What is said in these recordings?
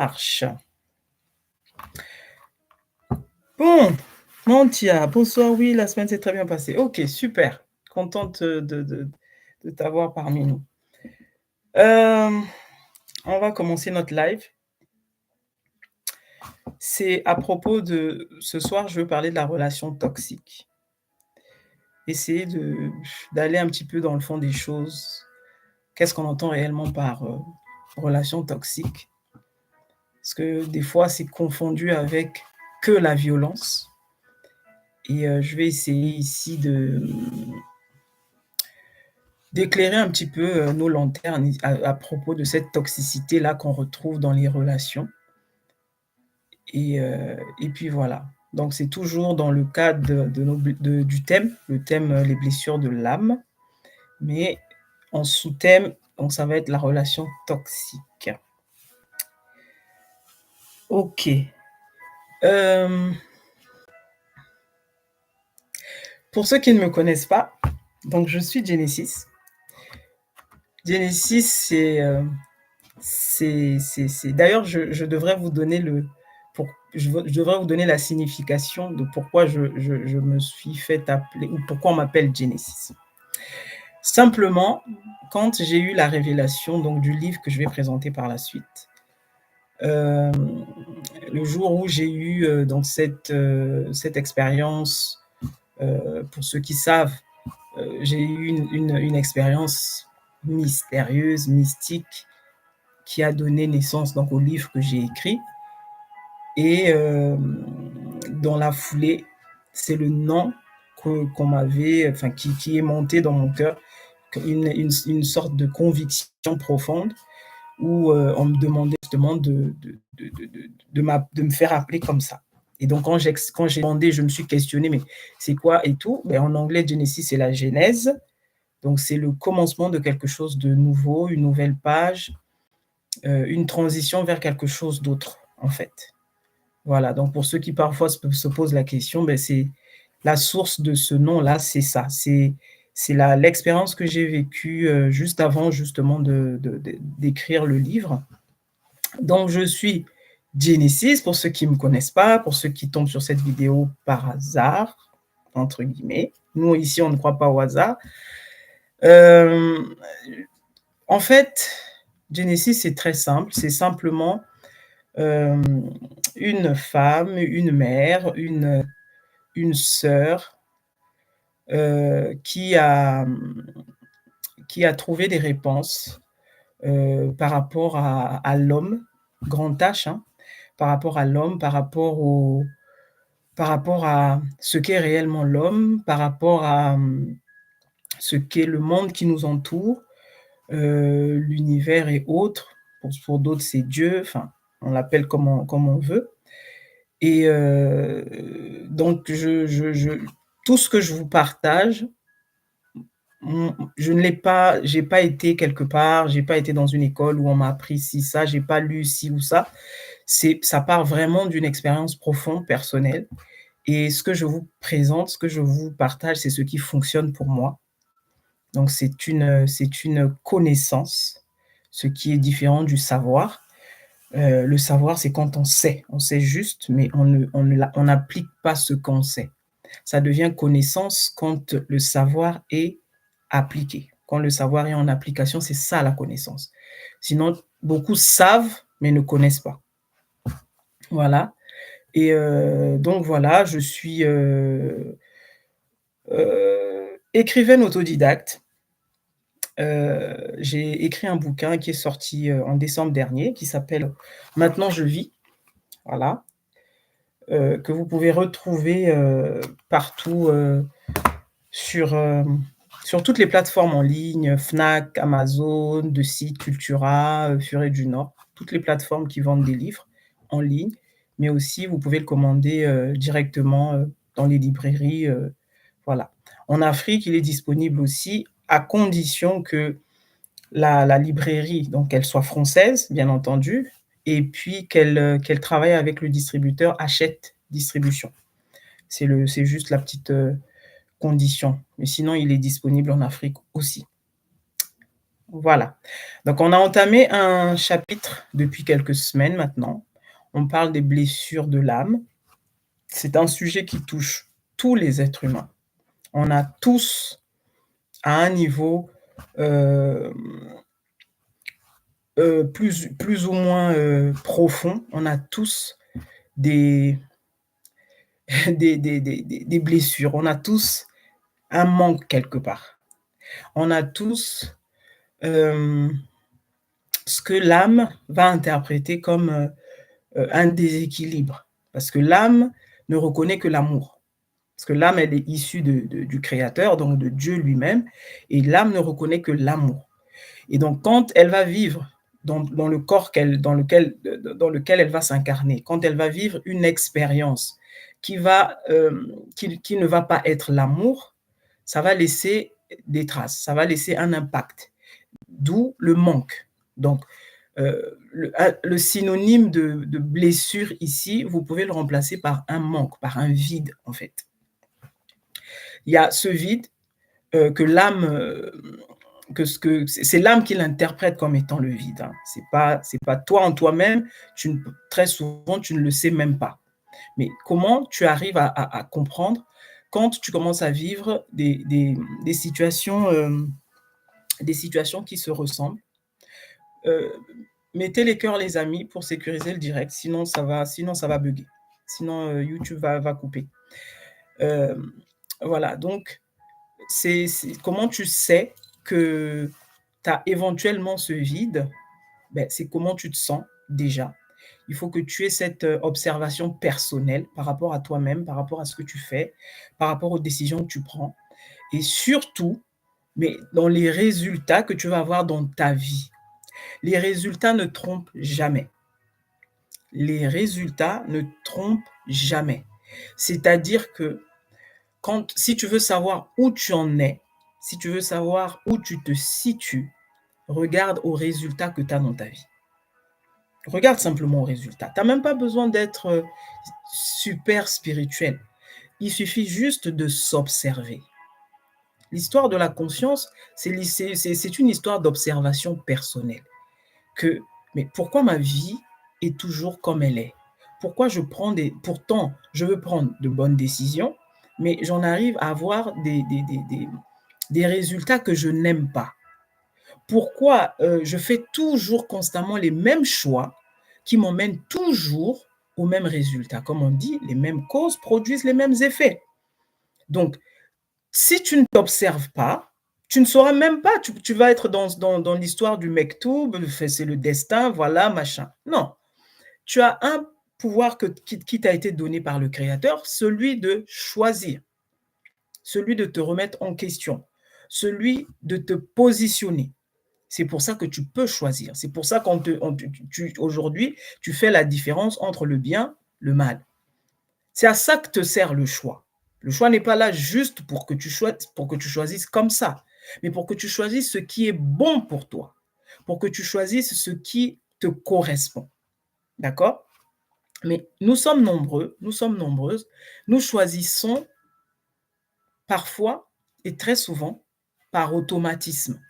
marche. Bon, Mantia, bonsoir. Oui, la semaine s'est très bien passée. Ok, super. Contente de t'avoir parmi nous. On va commencer notre live. C'est à propos de ce soir, je veux parler de la relation toxique. Essayer d'aller un petit peu dans le fond des choses. Qu'est-ce qu'on entend réellement par relation toxique? Parce que des fois, c'est confondu avec que la violence. Et je vais essayer ici d'éclairer un petit peu nos lanternes à propos de cette toxicité-là qu'on retrouve dans les relations. Et puis voilà. Donc c'est toujours dans le cadre du thème, le thème les blessures de l'âme, mais en sous-thème, donc ça va être la relation toxique. Ok. Pour ceux qui ne me connaissent pas, donc je suis Genesis. Genesis, c'est d'ailleurs, je devrais vous donner je devrais vous donner la signification de pourquoi je me suis fait appeler, ou pourquoi on m'appelle Genesis. Simplement, quand j'ai eu la révélation donc, du livre que je vais présenter par la suite, le jour où j'ai eu donc cette expérience, pour ceux qui savent, j'ai eu une expérience mystérieuse, mystique, qui a donné naissance donc, au livre que j'ai écrit. Et dans la foulée, c'est le nom qu'on m'avait, enfin, qui est monté dans mon cœur, une sorte de conviction profonde où on me demandait justement de me faire appeler comme ça. Et donc, quand j'ai demandé, je me suis questionné, mais c'est quoi et tout? Ben, en anglais, Genesis, c'est la genèse. Donc, c'est le commencement de quelque chose de nouveau, une nouvelle page, une transition vers quelque chose d'autre, en fait. Voilà, donc pour ceux qui parfois se posent la question, ben c'est la source de ce nom-là, c'est ça. C'est l'expérience que j'ai vécue juste avant justement d'écrire le livre. Donc, je suis Genesis, pour ceux qui ne me connaissent pas, pour ceux qui tombent sur cette vidéo par hasard, entre guillemets. Nous, ici, on ne croit pas au hasard. En fait, Genesis, c'est très simple. C'est simplement une femme, une mère, une sœur qui a trouvé des réponses par rapport à l'homme, grand H, hein, par rapport à l'homme, par rapport à ce qu'est réellement l'homme, par rapport à ce qu'est le monde qui nous entoure, l'univers et autres. Pour d'autres, c'est Dieu, enfin, on l'appelle comme on veut. Et donc, tout ce que je vous partage, j'ai pas été quelque part, j'ai pas été dans une école où on m'a appris ci, ça, j'ai pas lu ci ou ça. Ça part vraiment d'une expérience profonde, personnelle. Et ce que je vous présente, ce que je vous partage, c'est ce qui fonctionne pour moi. Donc, c'est une connaissance, ce qui est différent du savoir. Le savoir, c'est quand on sait juste, mais on n'applique pas ce qu'on sait. Ça devient connaissance quand le savoir est appliqué. Quand le savoir est en application, c'est ça la connaissance. Sinon, beaucoup savent, mais ne connaissent pas. Voilà. Et donc voilà, je suis écrivaine autodidacte. J'ai écrit un bouquin qui est sorti en décembre dernier, qui s'appelle « Maintenant je vis ». Voilà. Que vous pouvez retrouver partout sur toutes les plateformes en ligne, Fnac, Amazon, de sites Cultura, Furet du Nord, toutes les plateformes qui vendent des livres en ligne, mais aussi vous pouvez le commander directement dans les librairies. Voilà. En Afrique, il est disponible aussi, à condition que la librairie, donc elle soit française, bien entendu, et puis qu'elle travaille avec le distributeur Hachette Distribution. C'est juste la petite condition. Mais sinon, il est disponible en Afrique aussi. Voilà. Donc on a entamé un chapitre depuis quelques semaines maintenant. On parle des blessures de l'âme. C'est un sujet qui touche tous les êtres humains. On a tous, à un niveau, hem, plus ou moins, profond, on a tous des des blessures. On a tous un manque quelque part. On a tous, hem, ce que l'âme va interpréter comme, un déséquilibre. Parce que l'âme ne reconnaît que l'amour. Parce que l'âme, elle est issue du créateur, donc de Dieu lui-même, et l'âme ne reconnaît que l'amour. Et donc quand elle va vivre dans le corps dans lequel elle va s'incarner, quand elle va vivre une expérience qui ne va pas être l'amour, ça va laisser des traces, ça va laisser un impact, d'où le manque. Donc le synonyme de blessure ici, vous pouvez le remplacer par un manque, par un vide en fait. Il y a ce vide que l'âme, que c'est l'âme qui l'interprète comme étant le vide, hein. C'est pas toi en toi-même, très souvent tu ne le sais même pas. Mais comment tu arrives à comprendre quand tu commences à vivre des situations qui se ressemblent. Heu, Mettez les cœurs les amis pour sécuriser le direct, sinon ça va bugger. Sinon, YouTube va couper. Hem, voilà, donc c'est comment tu sais que tu as éventuellement ce vide? Ben c'est comment tu te sens déjà. Il faut que tu aies cette, observation personnelle par rapport à toi-même, par rapport à ce que tu fais, par rapport aux décisions que tu prends et surtout, mais dans les résultats que tu vas avoir dans ta vie. Les résultats ne trompent jamais. Les résultats ne trompent jamais. C'est-à-dire que si tu veux savoir où tu en es, si tu veux savoir où tu te situes, regarde aux résultats que tu as dans ta vie. Regarde simplement aux résultats. Tu as même pas besoin d'être, super spirituel. Il suffit juste de s'observer. L'histoire de la conscience, c'est une histoire d'observation personnelle. Que mais pourquoi ma vie est toujours comme elle est? Pourquoi pourtant je veux prendre de bonnes décisions, mais j'en arrive à avoir des résultats que je n'aime pas? Pourquoi, je fais toujours constamment les mêmes choix qui m'emmènent toujours au même résultat? Comme on dit, les mêmes causes produisent les mêmes effets. Donc si tu ne t'observes pas, tu ne sauras même pas, tu vas être dans l'histoire du mektoub, c'est le destin, voilà, machin. Non, tu as un pouvoir qui t'a été donné par le créateur, celui de choisir, celui de te remettre en question, celui de te positionner. C'est pour ça que tu peux choisir. C'est pour ça qu'aujourd'hui, tu fais la différence entre le bien, le mal. C'est à ça que te sert le choix. Le choix n'est pas là juste pour que tu choisisses comme ça, mais pour que tu choisisses ce qui est bon pour toi, pour que tu choisisses ce qui te correspond. D'accord? Mais nous sommes nombreux, nous sommes nombreuses, nous choisissons parfois et très souvent par automatisme.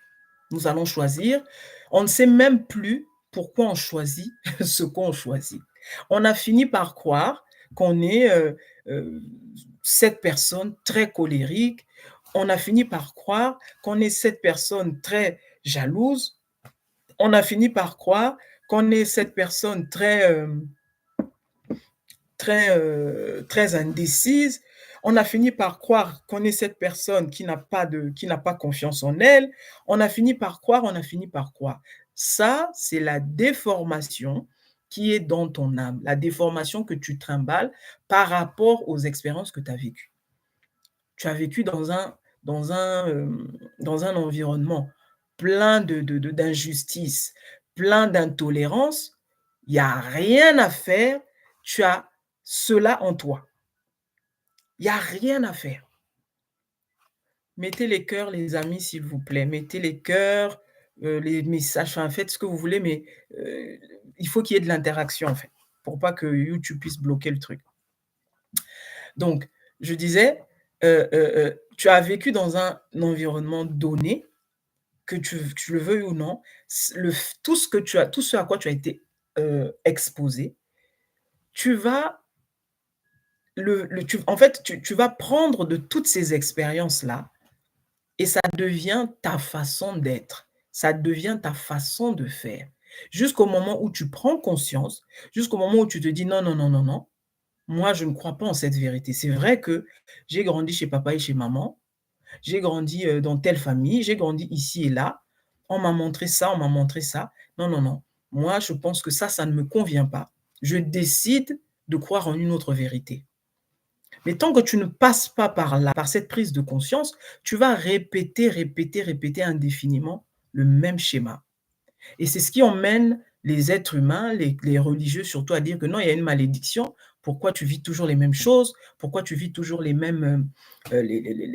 Nous allons choisir, on ne sait même plus pourquoi on choisit ce qu'on choisit. On a fini par croire qu'on est, heu, cette personne très colérique, on a fini par croire qu'on est cette personne très jalouse, on a fini par croire qu'on est cette personne très indécise. On a fini par croire qu'on est cette personne qui n'a pas confiance en elle. On a fini par croire. Ça, c'est la déformation qui est dans ton âme, la déformation que tu trimbales par rapport aux expériences que tu as vécues. Tu as vécu dans un environnement plein d'injustice, plein d'intolérance. Il y a rien à faire, tu as cela en toi. Il y a rien à faire. Mettez les cœurs, les amis, s'il vous plaît. Mettez les cœurs, les messages, enfin, faites ce que vous voulez, mais il faut qu'il y ait de l'interaction, en fait, pour pas que YouTube puisse bloquer le truc. Donc, je disais, tu as vécu dans un environnement donné que tu le veuilles ou non, tout ce à quoi tu as été, exposé, tu vas en fait, tu vas prendre de toutes ces expériences-là et ça devient ta façon d'être, ça devient ta façon de faire. Jusqu'au moment où tu prends conscience, jusqu'au moment où tu te dis: «Non, non, non, non, non, moi je ne crois pas en cette vérité». C'est vrai que j'ai grandi chez papa et chez maman, j'ai grandi, dans telle famille, j'ai grandi ici et là, on m'a montré ça, on m'a montré ça. Non, non, non, moi je pense que ça ne me convient pas. Je décide de croire en une autre vérité. Mais tant que tu ne passes pas par là, par cette prise de conscience, tu vas répéter, répéter, répéter indéfiniment le même schéma. Et c'est ce qui emmène les êtres humains, les religieux surtout, à dire que non, il y a une malédiction. Pourquoi tu vis toujours les mêmes choses? Pourquoi tu vis toujours les mêmes,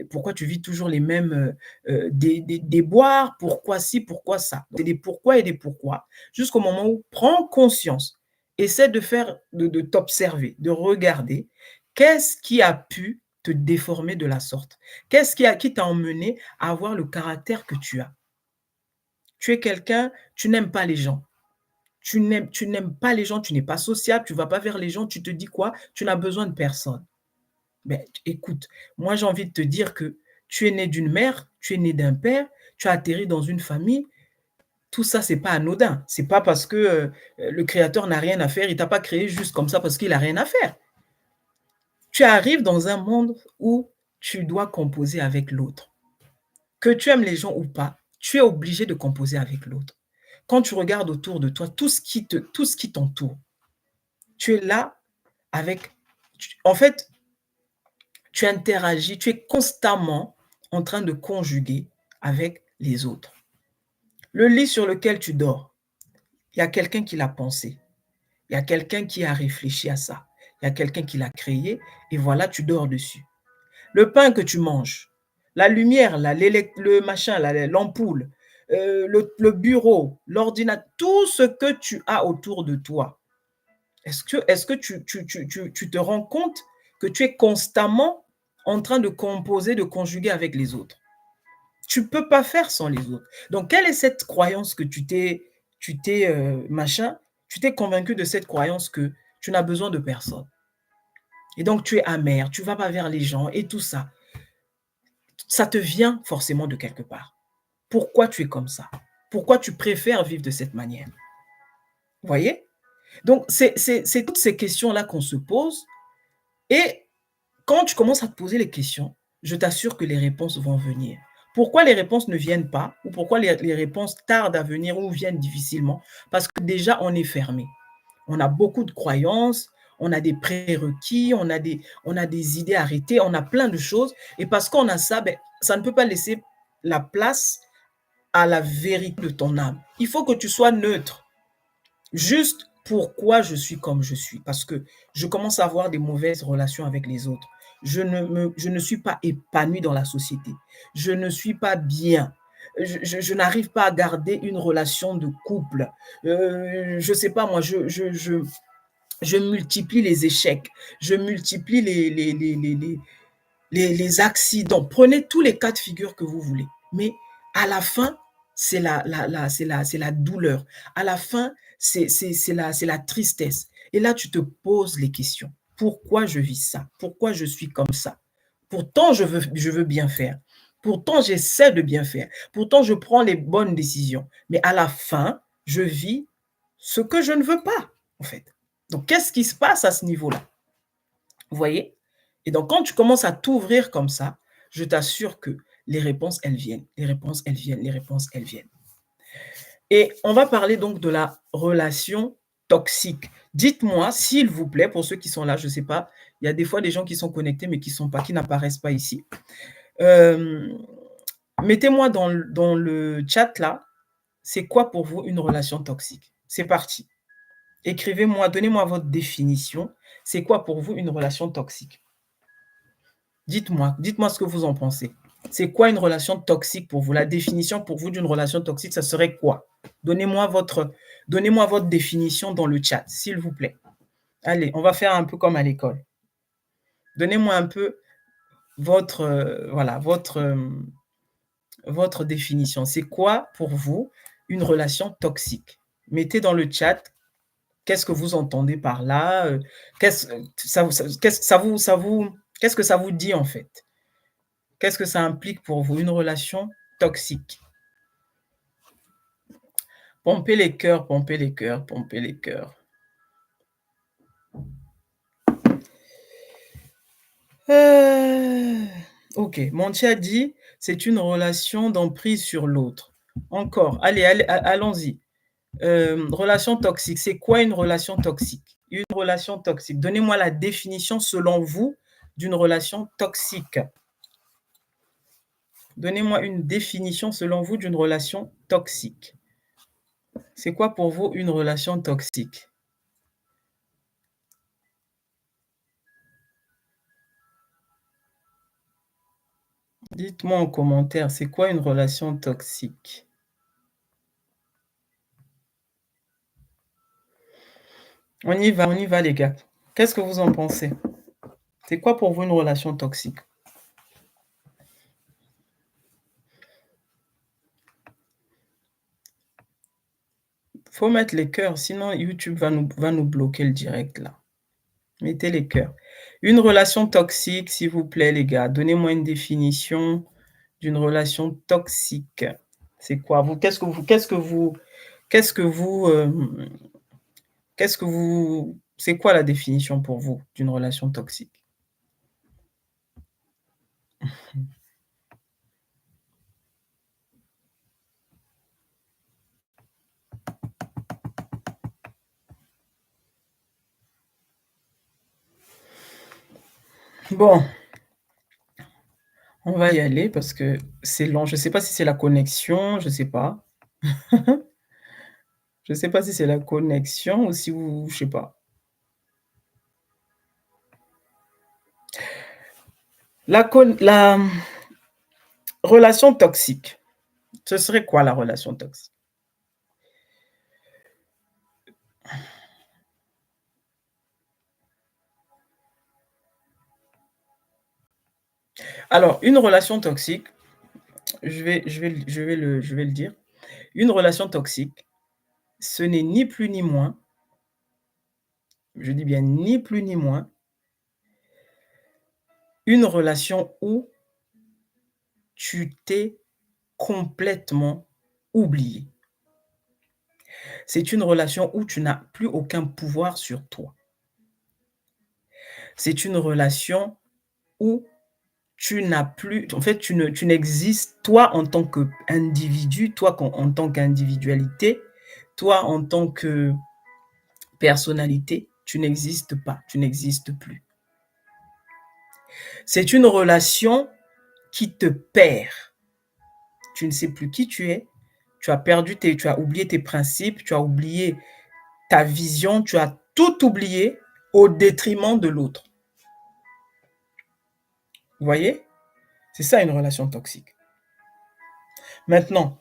pourquoi tu vis toujours les mêmes, déboires? Pourquoi ci, pourquoi ça? C'est des pourquoi et des pourquoi, jusqu'au moment où prends conscience. Essaie de faire de t'observer, de regarder qu'est-ce qui a pu te déformer de la sorte? Qu'est-ce qui t'a emmené à avoir le caractère que tu as? Tu es quelqu'un, tu n'aimes pas les gens. Tu n'aimes pas les gens, tu n'es pas sociable, tu vas pas vers les gens, tu te dis quoi? Tu n'as besoin de personne. Mais écoute, moi j'ai envie de te dire que tu es né d'une mère, tu es né d'un père, tu as atterri dans une famille, tout ça c'est pas anodin. C'est pas parce que, le créateur n'a rien à faire, il t'a pas créé juste comme ça parce qu'il a rien à faire. Tu arrives dans un monde où tu dois composer avec l'autre. Que tu aimes les gens ou pas, tu es obligé de composer avec l'autre. Quand tu regardes autour de toi, tout ce qui t'entoure, tu es là avec en fait, tu interagis, tu es constamment en train de conjuguer avec les autres. Le lit sur lequel tu dors, il y a quelqu'un qui l'a pensé, il y a quelqu'un qui a réfléchi à ça, il y a quelqu'un qui l'a créé et voilà, tu dors dessus. Le pain que tu manges, la lumière là, le machin là, l'ampoule, le bureau, l'ordinateur, tout ce que tu as autour de toi. Est-ce que tu te rends compte que tu es constamment en train de composer, de conjuguer avec les autres? Tu ne peux pas faire sans les autres. Donc quelle est cette croyance que tu t'es convaincu de cette croyance que tu n'as besoin de personne et donc tu es amer, tu ne vas pas vers les gens et tout ça. Ça te vient forcément de quelque part. Pourquoi tu es comme ça? Pourquoi tu préfères vivre de cette manière? Vous voyez? Donc c'est toutes ces questions-là qu'on se pose et quand tu commences à te poser les questions, je t'assure que les réponses vont venir. Pourquoi les réponses ne viennent pas ou pourquoi les réponses tardent à venir ou viennent difficilement? Parce que déjà, on est fermé. On a beaucoup de croyances, on a des prérequis, on a des idées arrêtées, on a plein de choses et parce qu'on a ça, beh, ça ne peut pas laisser la place à la vérité de ton âme. Il faut que tu sois neutre. Juste pourquoi je suis comme je suis, parce que je commence à avoir des mauvaises relations avec les autres. Je ne suis pas épanoui dans la société. Je ne suis pas bien. Je n'arrive pas à garder une relation de couple. Je sais pas moi, je multiplie les échecs, je multiplie les accidents. Prenez tous les cas de figure que vous voulez. Mais à la fin, c'est la douleur. À la fin, c'est la tristesse. Et là, tu te poses les questions. Pourquoi je vis ça? Pourquoi je suis comme ça? Pourtant, je veux bien faire. Pourtant, j'essaie de bien faire. Pourtant, je prends les bonnes décisions. Mais à la fin, je vis ce que je ne veux pas, en fait. Donc, qu'est-ce qui se passe à ce niveau-là? Vous voyez? Et donc quand tu commences à t'ouvrir comme ça, je t'assure que les réponses, elles viennent. Les réponses, elles viennent. Les réponses, elles viennent. Et on va parler donc de la relation toxique. Dites-moi, s'il vous plaît, pour ceux qui sont là, je ne sais pas, il y a des fois des gens qui sont connectés mais qui n'apparaissent pas ici. Hem, mettez-moi dans le chat là, c'est quoi pour vous une relation toxique? C'est parti. Écrivez-moi, donnez-moi votre définition. C'est quoi pour vous une relation toxique? Dites-moi ce que vous en pensez. C'est quoi une relation toxique pour vous? La définition pour vous d'une relation toxique, ça serait quoi? Donnez-moi votre donnez-moi votre définition dans le chat, s'il vous plaît. Allez, on va faire un peu comme à l'école. Donnez-moi un peu votre, voilà, votre définition. C'est quoi pour vous une relation toxique? Mettez dans le chat qu'est-ce que vous entendez par là, qu'est-ce ça vous ça qu'est-ce que qu'est-ce que ça vous dit en fait? Qu'est-ce que ça implique pour vous une relation toxique? Pompez les cœurs, pompez les cœurs, pompez les cœurs. OK, Monty a dit: «C'est une relation d'emprise sur l'autre». Encore, allez, allons-y. Relation toxique, c'est quoi une relation toxique? Une relation toxique, donnez-moi la définition selon vous d'une relation toxique. Donnez-moi une définition selon vous d'une relation toxique. C'est quoi pour vous une relation toxique? Dites-moi en commentaire, c'est quoi une relation toxique? On y va les gars. Qu'est-ce que vous en pensez? C'est quoi pour vous une relation toxique? Faut mettre les cœurs, sinon YouTube va nous bloquer le direct là. Mettez les cœurs. Une relation toxique, s'il vous plaît les gars, donnez-moi une définition d'une relation toxique. C'est quoi? Vous qu'est-ce que vous qu'est-ce que vous qu'est-ce que vous, qu'est-ce que vous c'est quoi la définition pour vous d'une relation toxique? Bon, on va y aller parce que c'est long. Je sais pas si c'est la connexion, je sais pas. Je sais pas si c'est la connexion ou si vous je sais pas. La relation toxique, ce serait quoi la relation toxique? Alors, une relation toxique, je vais le dire. Une relation toxique, ce n'est ni plus ni moins, je dis bien ni plus ni moins, une relation où tu t'es complètement oublié. C'est une relation où tu n'as plus aucun pouvoir sur toi. C'est une relation où tu n'as plus en fait, tu n'existes toi en tant qu'individu, toi en tant qu'individualité, toi en tant que personnalité, tu n'existes pas, tu n'existes plus. C'est une relation qui te perd. Tu ne sais plus qui tu es, tu as oublié tes principes, tu as oublié ta vision, tu as tout oublié au détriment de l'autre. Vous voyez? C'est ça une relation toxique. Maintenant,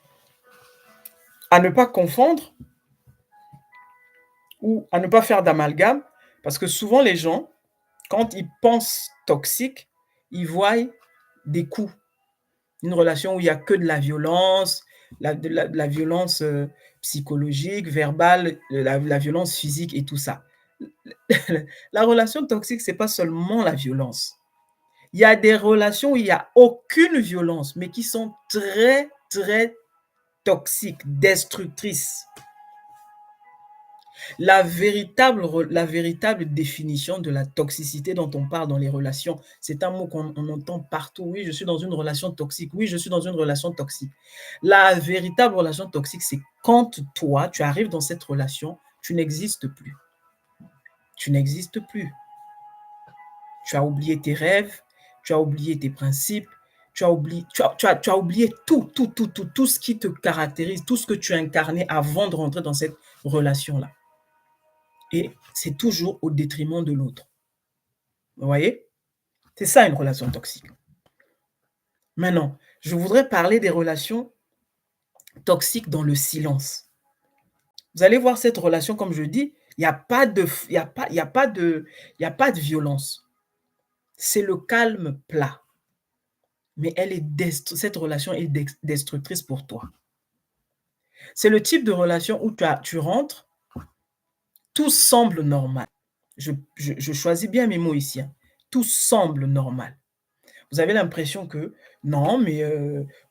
à ne pas confondre ou à ne pas faire d'amalgame, parce que souvent les gens, quand ils pensent toxique, ils voient des coups. Une relation où il y a que de la violence, de la violence, psychologique, verbale, la violence physique et tout ça. La relation toxique, c'est pas seulement la violence. Il y a des relations où il y a aucune violence, mais qui sont très, très toxiques, destructrices. La véritable définition de la toxicité dont on parle dans les relations, c'est un mot qu'on entend partout. Oui, je suis dans une relation toxique. Oui, je suis dans une relation toxique. La véritable relation toxique, c'est quand toi, tu arrives dans cette relation, tu n'existes plus. Tu n'existes plus. Tu as oublié tes rêves, tu as oublié tes principes, tu as oublié tout ce qui te caractérise, tout ce que tu as incarné avant de rentrer dans cette relation-là. Et c'est toujours au détriment de l'autre. Vous voyez? C'est ça une relation toxique. Maintenant, je voudrais parler des relations toxiques dans le silence. Vous allez voir cette relation, comme je dis, il n'y a pas de, il y a pas, il y a pas de, il y a pas de violence. C'est le calme plat. mais cette relation est destructrice pour toi. C'est le type de relation où tu rentres, tout semble normal. Je choisis bien mes mots ici, hein. Tout semble normal. Vous avez l'impression que non, mais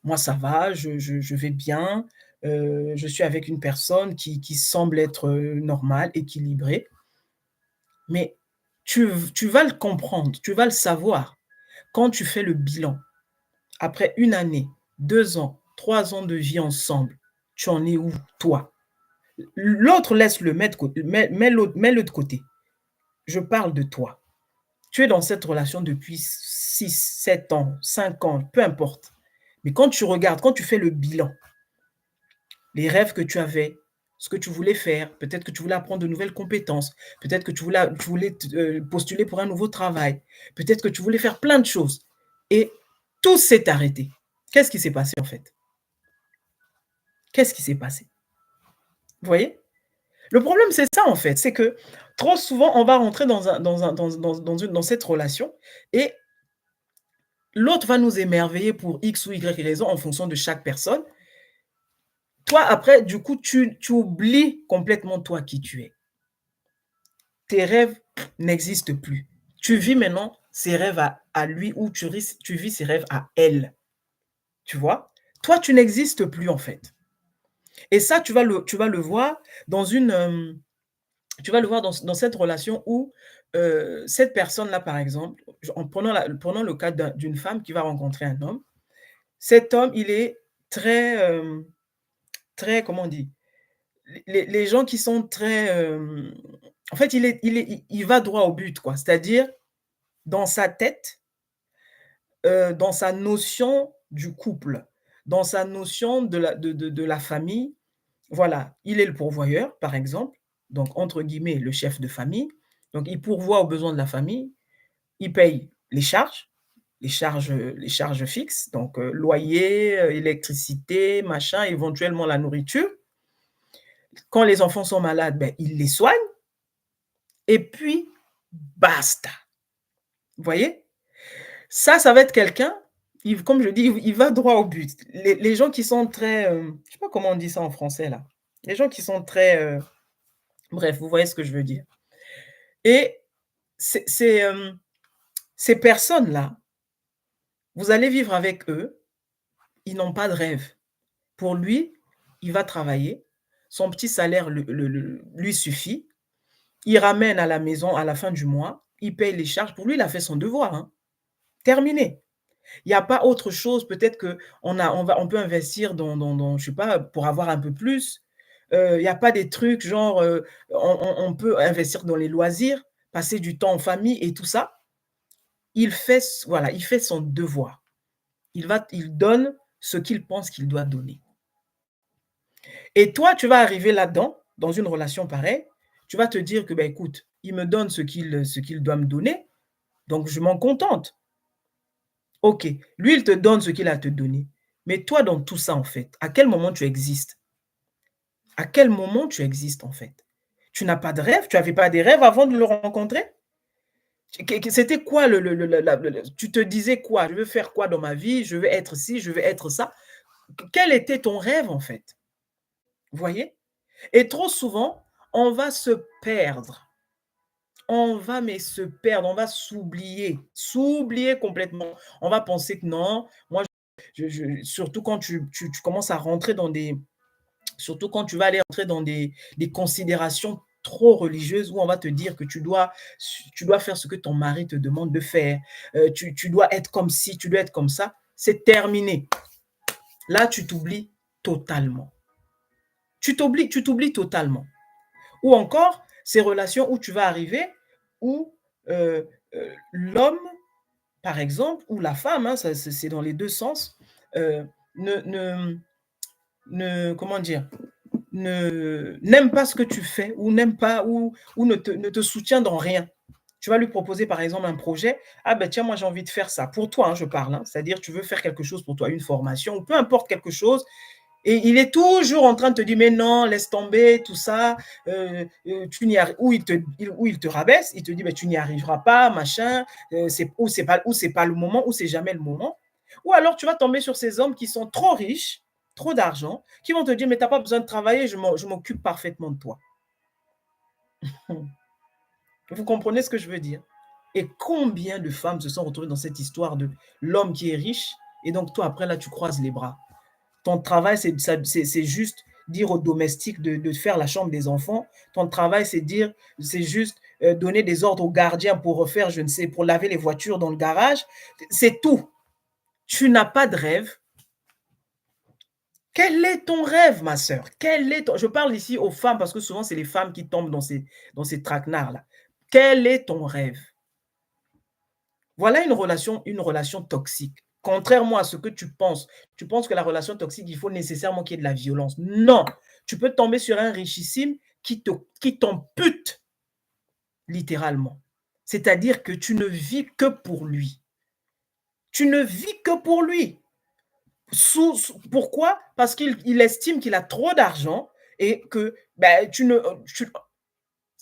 moi ça va, je vais bien, je suis avec une personne qui semble être, normale, équilibrée. Mais tu vas le comprendre, tu vas le savoir quand tu fais le bilan. Après 1 année, 2 ans, 3 ans de vie ensemble, tu en es où toi? L'autre laisse le mettre cô mets-le de côté. Je parle de toi. Tu es dans cette relation depuis 6, 7 ans, 5 ans, peu importe. Mais quand tu regardes, quand tu fais le bilan, les rêves que tu avais, ce que tu voulais faire, peut-être que tu voulais apprendre de nouvelles compétences, peut-être que tu voulais postuler pour un nouveau travail, peut-être que tu voulais faire plein de choses et tout s'est arrêté. Qu'est-ce qui s'est passé en fait? Qu'est-ce qui s'est passé? Vous voyez? Le problème, c'est ça en fait, c'est que trop souvent, on va rentrer dans cette relation et l'autre va nous émerveiller pour X ou Y raison en fonction de chaque personne. Toi, après, du coup, tu oublies complètement toi qui tu es. Tes rêves n'existent plus. Tu vis maintenant ses rêves à lui ou tu vis ses rêves à elle. Tu vois? Toi, tu n'existes plus en fait. Et ça, tu vas le voir dans tu vas le voir dans cette relation où cette personne-là, par exemple, prenons le cas d'une femme qui va rencontrer un homme. Cet homme, il est très, très, comment on dit? Les gens qui sont très, en fait, il va droit au but, quoi. C'est-à-dire, dans sa tête, dans sa notion du couple, dans sa notion de la famille, voilà, il est le pourvoyeur, par exemple, donc entre guillemets «le chef de famille», donc il pourvoit aux besoins de la famille, il paye les charges fixes, donc loyer, électricité, machin, éventuellement la nourriture. Quand les enfants sont malades, ben, il les soigne et puis basta. Vous voyez? Ça va être quelqu'un, comme je dis, il va droit au but. Les gens qui sont très, je sais pas comment on dit ça en français là? Les gens qui sont très, bref, vous voyez ce que je veux dire. Et ces personnes-là, vous allez vivre avec eux, ils n'ont pas de rêve. Pour lui, il va travailler, son petit salaire lui suffit, il ramène à la maison à la fin du mois, il paye les charges. Pour lui, il a fait son devoir, hein. Terminé. Il y a pas autre chose, peut-être qu'on peut investir je sais pas, pour avoir un peu plus. Il y a pas des trucs genre, on peut investir dans les loisirs, passer du temps en famille et tout ça. Voilà, il fait son devoir. Il donne ce qu'il pense qu'il doit donner. Et toi, tu vas arriver là-dedans, dans une relation pareille, tu vas te dire que, bah, écoute, il me donne ce qu'il doit me donner, donc je m'en contente. OK, lui, il te donne ce qu'il a à te donner. Mais toi, dans tout ça, en fait, à quel moment tu existes? À quel moment tu existes, en fait? Tu n'as pas de rêve? Tu avais pas des rêves avant de le rencontrer? C'était quoi tu te disais quoi? «Je veux faire quoi dans ma vie? Je veux être ci, je veux être ça». Quel était ton rêve, en fait? Vous voyez? Et trop souvent, on va se perdre. On va mais se perdre, on va s'oublier complètement. On va penser que non, moi surtout quand tu commences à rentrer surtout quand tu vas aller entrer dans des considérations trop religieuses où on va te dire que tu dois faire ce que ton mari te demande de faire, tu dois être comme ci, tu dois être comme ça, c'est terminé. Là, tu t'oublies totalement. Tu t'oublies totalement. Ou encore, ces relations où tu vas arriver, où l'homme, par exemple, ou la femme, hein, ça c'est dans les 2 sens, ne ne comment dire? N'aime pas ce que tu fais ou n'aime pas ou ne te soutient dans rien. Tu vas lui proposer, par exemple, un projet: «Ah ben tiens, moi j'ai envie de faire ça». Pour toi, hein, je parle, hein, c'est-à-dire tu veux faire quelque chose pour toi, une formation ou peu importe quelque chose et il est toujours en train de te dire: «Mais non, laisse tomber tout ça, tu n'y arri» ou il te rabaisse, il te dit: «Mais tu n'y arriveras pas, machin, c'est pas le moment ou c'est jamais le moment». Ou alors tu vas tomber sur ces hommes qui sont trop riches, trop d'argent, qui vont te dire: «Mais tu as pas besoin de travailler, je m'occupe parfaitement de toi». Mmh. Vous comprenez ce que je veux dire? Et combien de femmes se sont retrouvées dans cette histoire de l'homme qui est riche et donc toi après là tu croises les bras. Ton travail c'est juste dire aux domestiques de faire la chambre des enfants. Ton travail c'est juste, donner des ordres aux gardiens pour refaire je ne sais pour laver les voitures dans le garage. C'est tout. Tu n'as pas de rêve. Quel est ton rêve, ma sœur? Quel est ton Je parle ici aux femmes parce que souvent c'est les femmes qui tombent dans ces traquenards-là. Quel est ton rêve? Voilà une relation toxique. Contrairement à ce que tu penses que la relation toxique, il faut nécessairement qu'il y ait de la violence. Non! Tu peux tomber sur un richissime qui t'ampute littéralement. C'est-à-dire que tu ne vis que pour lui. Tu ne vis que pour lui. Pourquoi? Parce qu'il estime qu'il a trop d'argent et que, ben,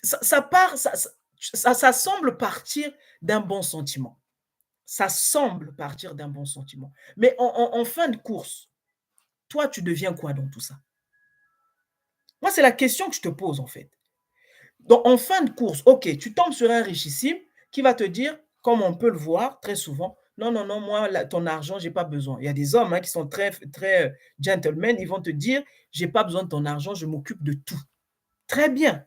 ça part, ça semble partir d'un bon sentiment. Ça semble partir d'un bon sentiment. Mais en fin de course, toi, tu deviens quoi dans tout ça? Moi, c'est la question que je te pose, en fait. Donc, en fin de course, OK, tu tombes sur un richissime qui va te dire, comme on peut le voir très souvent: «Non, non, non, moi, ton argent, j'ai pas besoin». Il y a des hommes, hein, qui sont très, gentlemen, ils vont te dire: «J'ai pas besoin de ton argent, je m'occupe de tout». Très bien.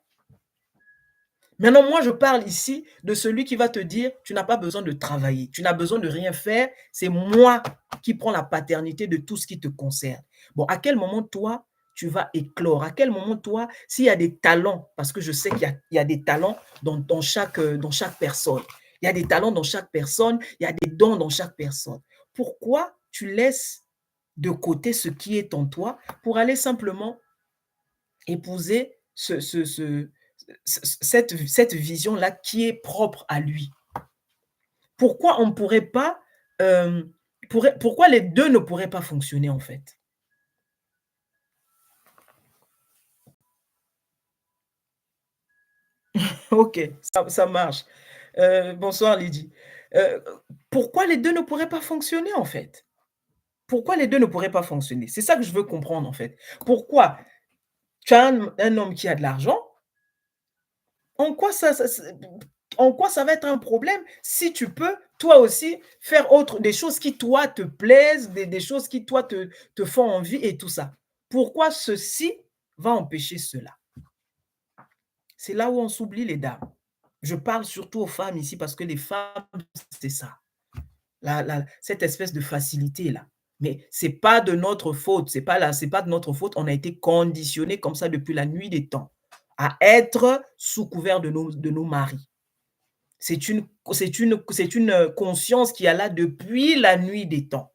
Maintenant, moi, je parle ici de celui qui va te dire: «Tu n'as pas besoin de travailler, tu n'as besoin de rien faire, c'est moi qui prends la paternité de tout ce qui te concerne». Bon, à quel moment, toi, tu vas éclore? À quel moment, toi, s'il y a des talents, parce que je sais qu'il y a des talents dans chaque personne. Il y a des talents dans chaque personne, il y a des dons dans chaque personne. Pourquoi tu laisses de côté ce qui est en toi pour aller simplement épouser cette vision-là qui est propre à lui. Pourquoi on ne pourrait pas, pourquoi les 2 ne pourraient pas fonctionner en fait? OK, ça marche. Bonsoir Lydie. Heu, Pourquoi les 2 ne pourraient pas fonctionner en fait? Pourquoi les 2 ne pourraient pas fonctionner? C'est ça que je veux comprendre en fait. Pourquoi tu as un homme qui a de l'argent, en quoi en quoi ça va être un problème si tu peux, toi aussi, faire des choses qui, toi, te plaisent, des choses qui, toi, te font envie et tout ça. Pourquoi ceci va empêcher cela? C'est là où on s'oublie les dames. Je parle surtout aux femmes ici parce que les femmes, c'est ça, cette espèce de facilité-là. Mais c'est pas de notre faute, c'est pas de notre faute. On a été conditionnés comme ça depuis la nuit des temps à être sous couvert de nos maris. C'est une conscience qui est là depuis la nuit des temps.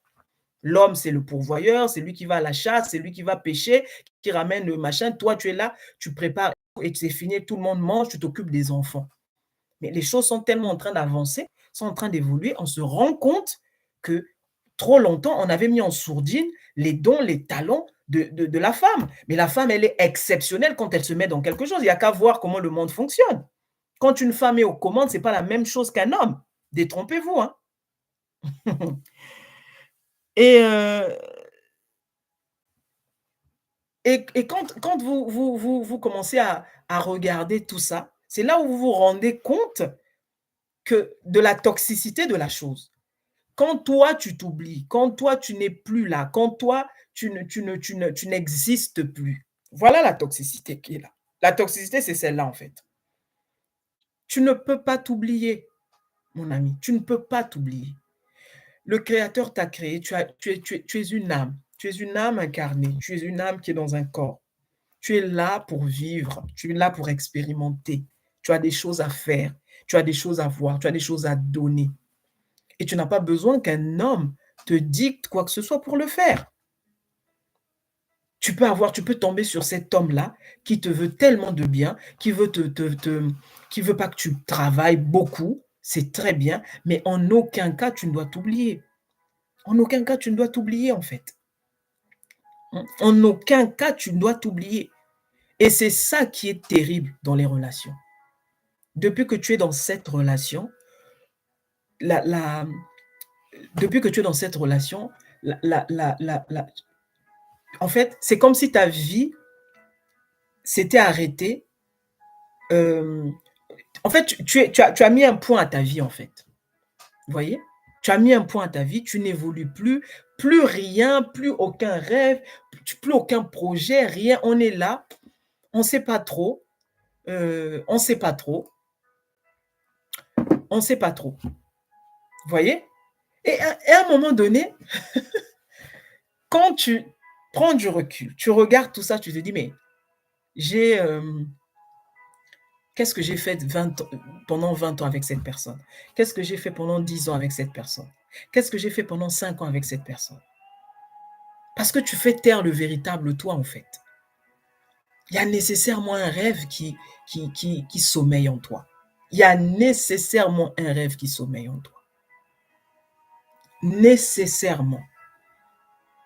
L'homme, c'est le pourvoyeur, c'est lui qui va à la chasse, c'est lui qui va pêcher, qui ramène le machin. Toi, tu es là, tu prépares et c'est fini, tout le monde mange, tu t'occupes des enfants. Mais les choses sont tellement en train d'avancer, sont en train d'évoluer, on se rend compte que trop longtemps, on avait mis en sourdine les dons, les talents de la femme. Mais la femme, elle est exceptionnelle quand elle se met dans quelque chose. Il n'y a qu'à voir comment le monde fonctionne. Quand une femme est aux commandes, c'est pas la même chose qu'un homme. Détrompez-vous, hein. Et quand vous commencez à regarder tout ça, c'est là où vous vous rendez compte que de la toxicité de la chose. Quand toi, tu t'oublies, quand toi, tu n'es plus là, quand toi, tu n'existes plus. Voilà la toxicité qui est là. La toxicité, c'est celle-là, en fait. Tu ne peux pas t'oublier, mon ami, tu ne peux pas t'oublier. Le créateur t'a créé, tu es une âme. Tu es une âme incarnée, tu es une âme qui est dans un corps. Tu es là pour vivre, tu es là pour expérimenter. Tu as des choses à faire, tu as des choses à voir, tu as des choses à donner et tu n'as pas besoin qu'un homme te dicte quoi que ce soit pour le faire. Tu peux tomber sur cet homme-là qui te veut tellement de bien, qui veut pas que tu travailles beaucoup, c'est très bien, mais en aucun cas tu ne dois t'oublier. En aucun cas tu ne dois t'oublier, en fait. En aucun cas tu ne dois t'oublier et c'est ça qui est terrible dans les relations. Depuis que tu es dans cette relation, la la depuis que tu es dans cette relation, en fait, c'est comme si ta vie s'était arrêtée. euh, En fait, tu as mis un point à ta vie, en fait. Vous voyez? Tu as mis un point à ta vie, tu n'évolues plus, plus rien, plus aucun rêve, plus aucun projet, rien. On est là, on ne sait pas trop, on ne sait pas trop, on ne sait pas trop. Vous voyez? Et à un moment donné, quand tu prends du recul, tu regardes tout ça, tu te dis, mais j'ai, qu'est-ce que j'ai fait pendant 20 ans avec cette personne? Qu'est-ce que j'ai fait pendant 10 ans avec cette personne? Qu'est-ce que j'ai fait pendant 5 ans avec cette personne? Parce que tu fais taire le véritable toi, en fait. Il y a nécessairement un rêve qui sommeille en toi. Il y a nécessairement un rêve qui sommeille en toi. Nécessairement.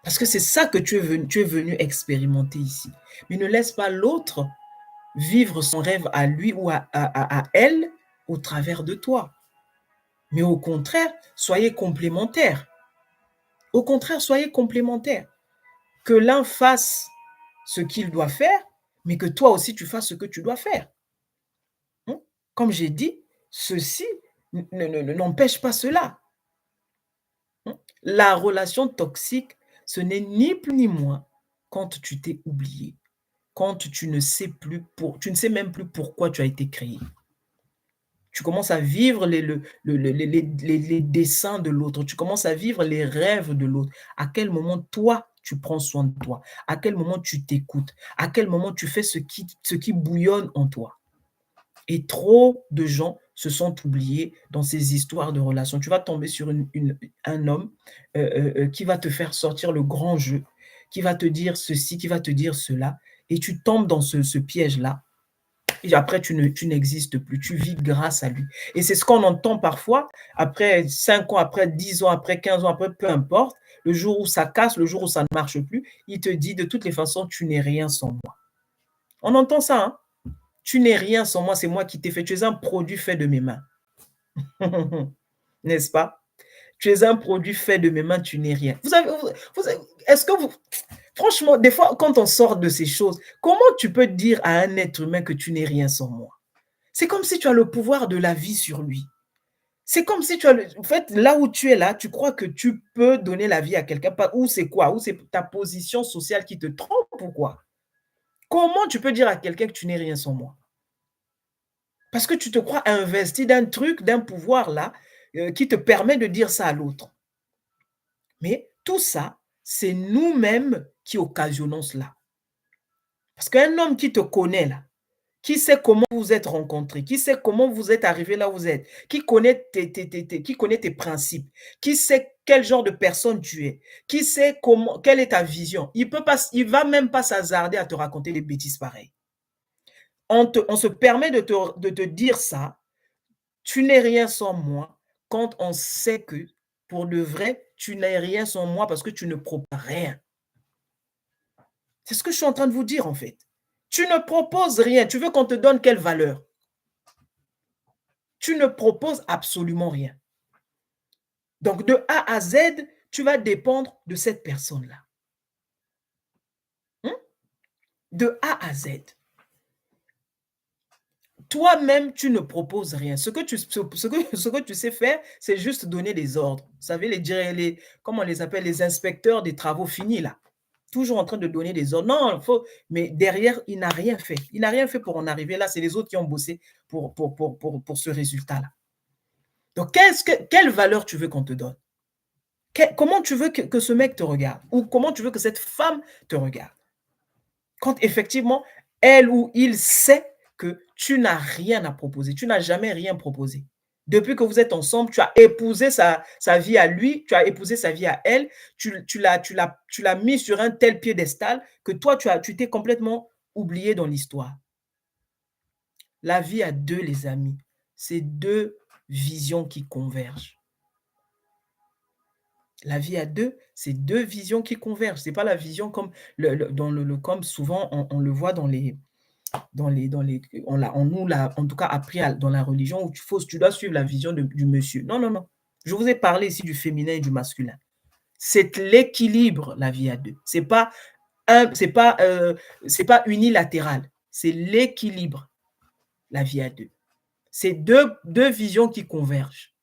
Parce que c'est ça que tu es venu expérimenter ici. Mais ne laisse pas l'autre vivre son rêve à lui ou à elle au travers de toi. Mais au contraire, soyez complémentaires. Au contraire, soyez complémentaires. Que l'un fasse ce qu'il doit faire, mais que toi aussi tu fasses ce que tu dois faire. Comme j'ai dit, ceci n'empêche pas cela. La relation toxique, ce n'est ni plus ni moins quand tu t'es oublié, quand tu ne sais tu ne sais même plus pourquoi tu as été créé. Tu commences à vivre les desseins de l'autre, tu commences à vivre les rêves de l'autre. À quel moment toi, tu prends soin de toi? À quel moment tu t'écoutes? À quel moment tu fais ce qui bouillonne en toi? Et trop de gens se sont oubliés dans ces histoires de relations. Tu vas tomber sur un homme qui va te faire sortir le grand jeu, qui va te dire ceci, qui va te dire cela, et tu tombes dans ce piège-là. Et après, tu n'existes plus, tu vis grâce à lui. Et c'est ce qu'on entend parfois, après 5 ans, après 10 ans, après 15 ans, après peu importe, le jour où ça casse, le jour où ça ne marche plus, il te dit de toutes les façons, tu n'es rien sans moi. On entend ça, hein? Tu n'es rien sans moi, c'est moi qui t'ai fait. Tu es un produit fait de mes mains. N'est-ce pas? Tu es un produit fait de mes mains, tu n'es rien. Est-ce que vous, franchement, des fois, quand on sort de ces choses, comment tu peux dire à un être humain que tu n'es rien sans moi? C'est comme si tu as le pouvoir de la vie sur lui. C'est comme si tu as en fait, là où tu es là, tu crois que tu peux donner la vie à quelqu'un, ou c'est quoi? Ou c'est ta position sociale qui te trompe ou quoi? Comment tu peux dire à quelqu'un que tu n'es rien sans moi? Parce que tu te crois investi d'un truc, d'un pouvoir là, qui te permet de dire ça à l'autre. Mais tout ça, c'est nous-mêmes qui occasionnons cela. Parce qu'un homme qui te connaît là, qui sait comment vous êtes rencontrés, qui sait comment vous êtes arrivés là où vous êtes, qui connaît tes principes, qui sait quel genre de personne tu es, qui sait quelle est ta vision, il va même pas s'hasarder à te raconter des bêtises pareilles. On se permet de te dire ça. Tu n'es rien sans moi quand on sait que, pour de vrai, tu n'es rien sans moi parce que tu ne proposes rien. C'est ce que je suis en train de vous dire, en fait. Tu ne proposes rien. Tu veux qu'on te donne quelle valeur? Tu ne proposes absolument rien. Donc, de A à Z, tu vas dépendre de cette personne-là. De A à Z. Toi-même, tu ne proposes rien. Ce que tu sais faire, c'est juste donner des ordres. Vous savez, comment on les appelle, les inspecteurs des travaux finis, là. Toujours en train de donner des ordres. Non, mais derrière, il n'a rien fait. Il n'a rien fait pour en arriver là. C'est les autres qui ont bossé pour ce résultat-là. Donc, quelle valeur tu veux qu'on te donne? Comment tu veux que ce mec te regarde? Ou comment tu veux que cette femme te regarde? Quand effectivement, elle ou il sait que tu n'as rien à proposer, tu n'as jamais rien proposé. Depuis que vous êtes ensemble, tu as épousé sa vie à lui, tu as épousé sa vie à elle, tu l'as mis sur un tel piédestal que toi, tu t'es complètement oublié dans l'histoire. La vie à deux, les amis, c'est deux visions qui convergent. La vie à deux, c'est deux visions qui convergent. Ce n'est pas la vision comme, comme souvent on le voit on nous l'a en tout cas appris dans la religion où tu dois suivre la vision du monsieur. Non, non, non. Je vous ai parlé ici du féminin et du masculin. C'est l'équilibre, la vie à deux. C'est pas unilatéral. C'est l'équilibre, la vie à deux. C'est deux visions qui convergent.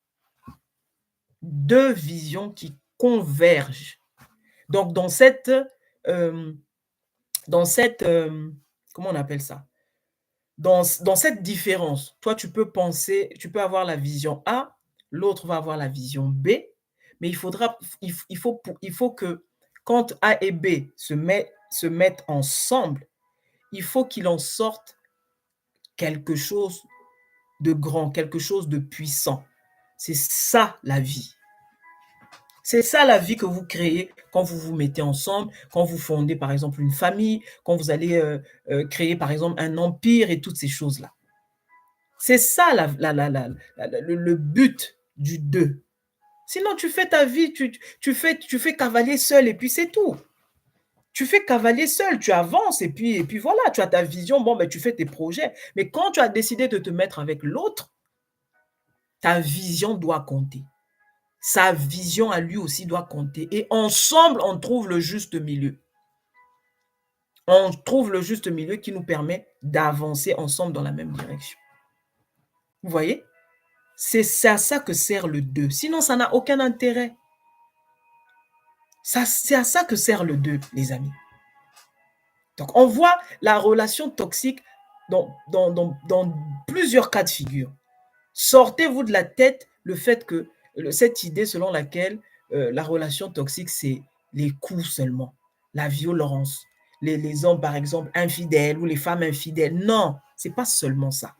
Deux visions qui convergent. Donc, comment on appelle ça? Dans cette différence, toi, tu peux avoir la vision A, l'autre va avoir la vision B, mais il faut que quand A et B se mettent ensemble, il faut qu'il en sorte quelque chose de grand, quelque chose de puissant. C'est ça la vie. C'est ça la vie que vous créez quand vous vous mettez ensemble, quand vous fondez par exemple une famille, quand vous allez créer par exemple un empire et toutes ces choses-là. C'est ça le but du deux. Sinon, tu fais ta vie, tu fais cavalier seul et puis c'est tout. Tu fais cavalier seul, tu avances et puis voilà, tu as ta vision, bon, ben, tu fais tes projets. Mais quand tu as décidé de te mettre avec l'autre, ta vision doit compter. Sa vision à lui aussi doit compter. Et ensemble, on trouve le juste milieu. On trouve le juste milieu qui nous permet d'avancer ensemble dans la même direction. Vous voyez? C'est à ça que sert le deux. Sinon, ça n'a aucun intérêt. C'est à ça que sert le deux, les amis. Donc, on voit la relation toxique dans plusieurs cas de figure. Sortez-vous de la tête le fait que cette idée selon laquelle la relation toxique, c'est les coups seulement, la violence, les hommes, par exemple, infidèles ou les femmes infidèles. Non, ce n'est pas seulement ça.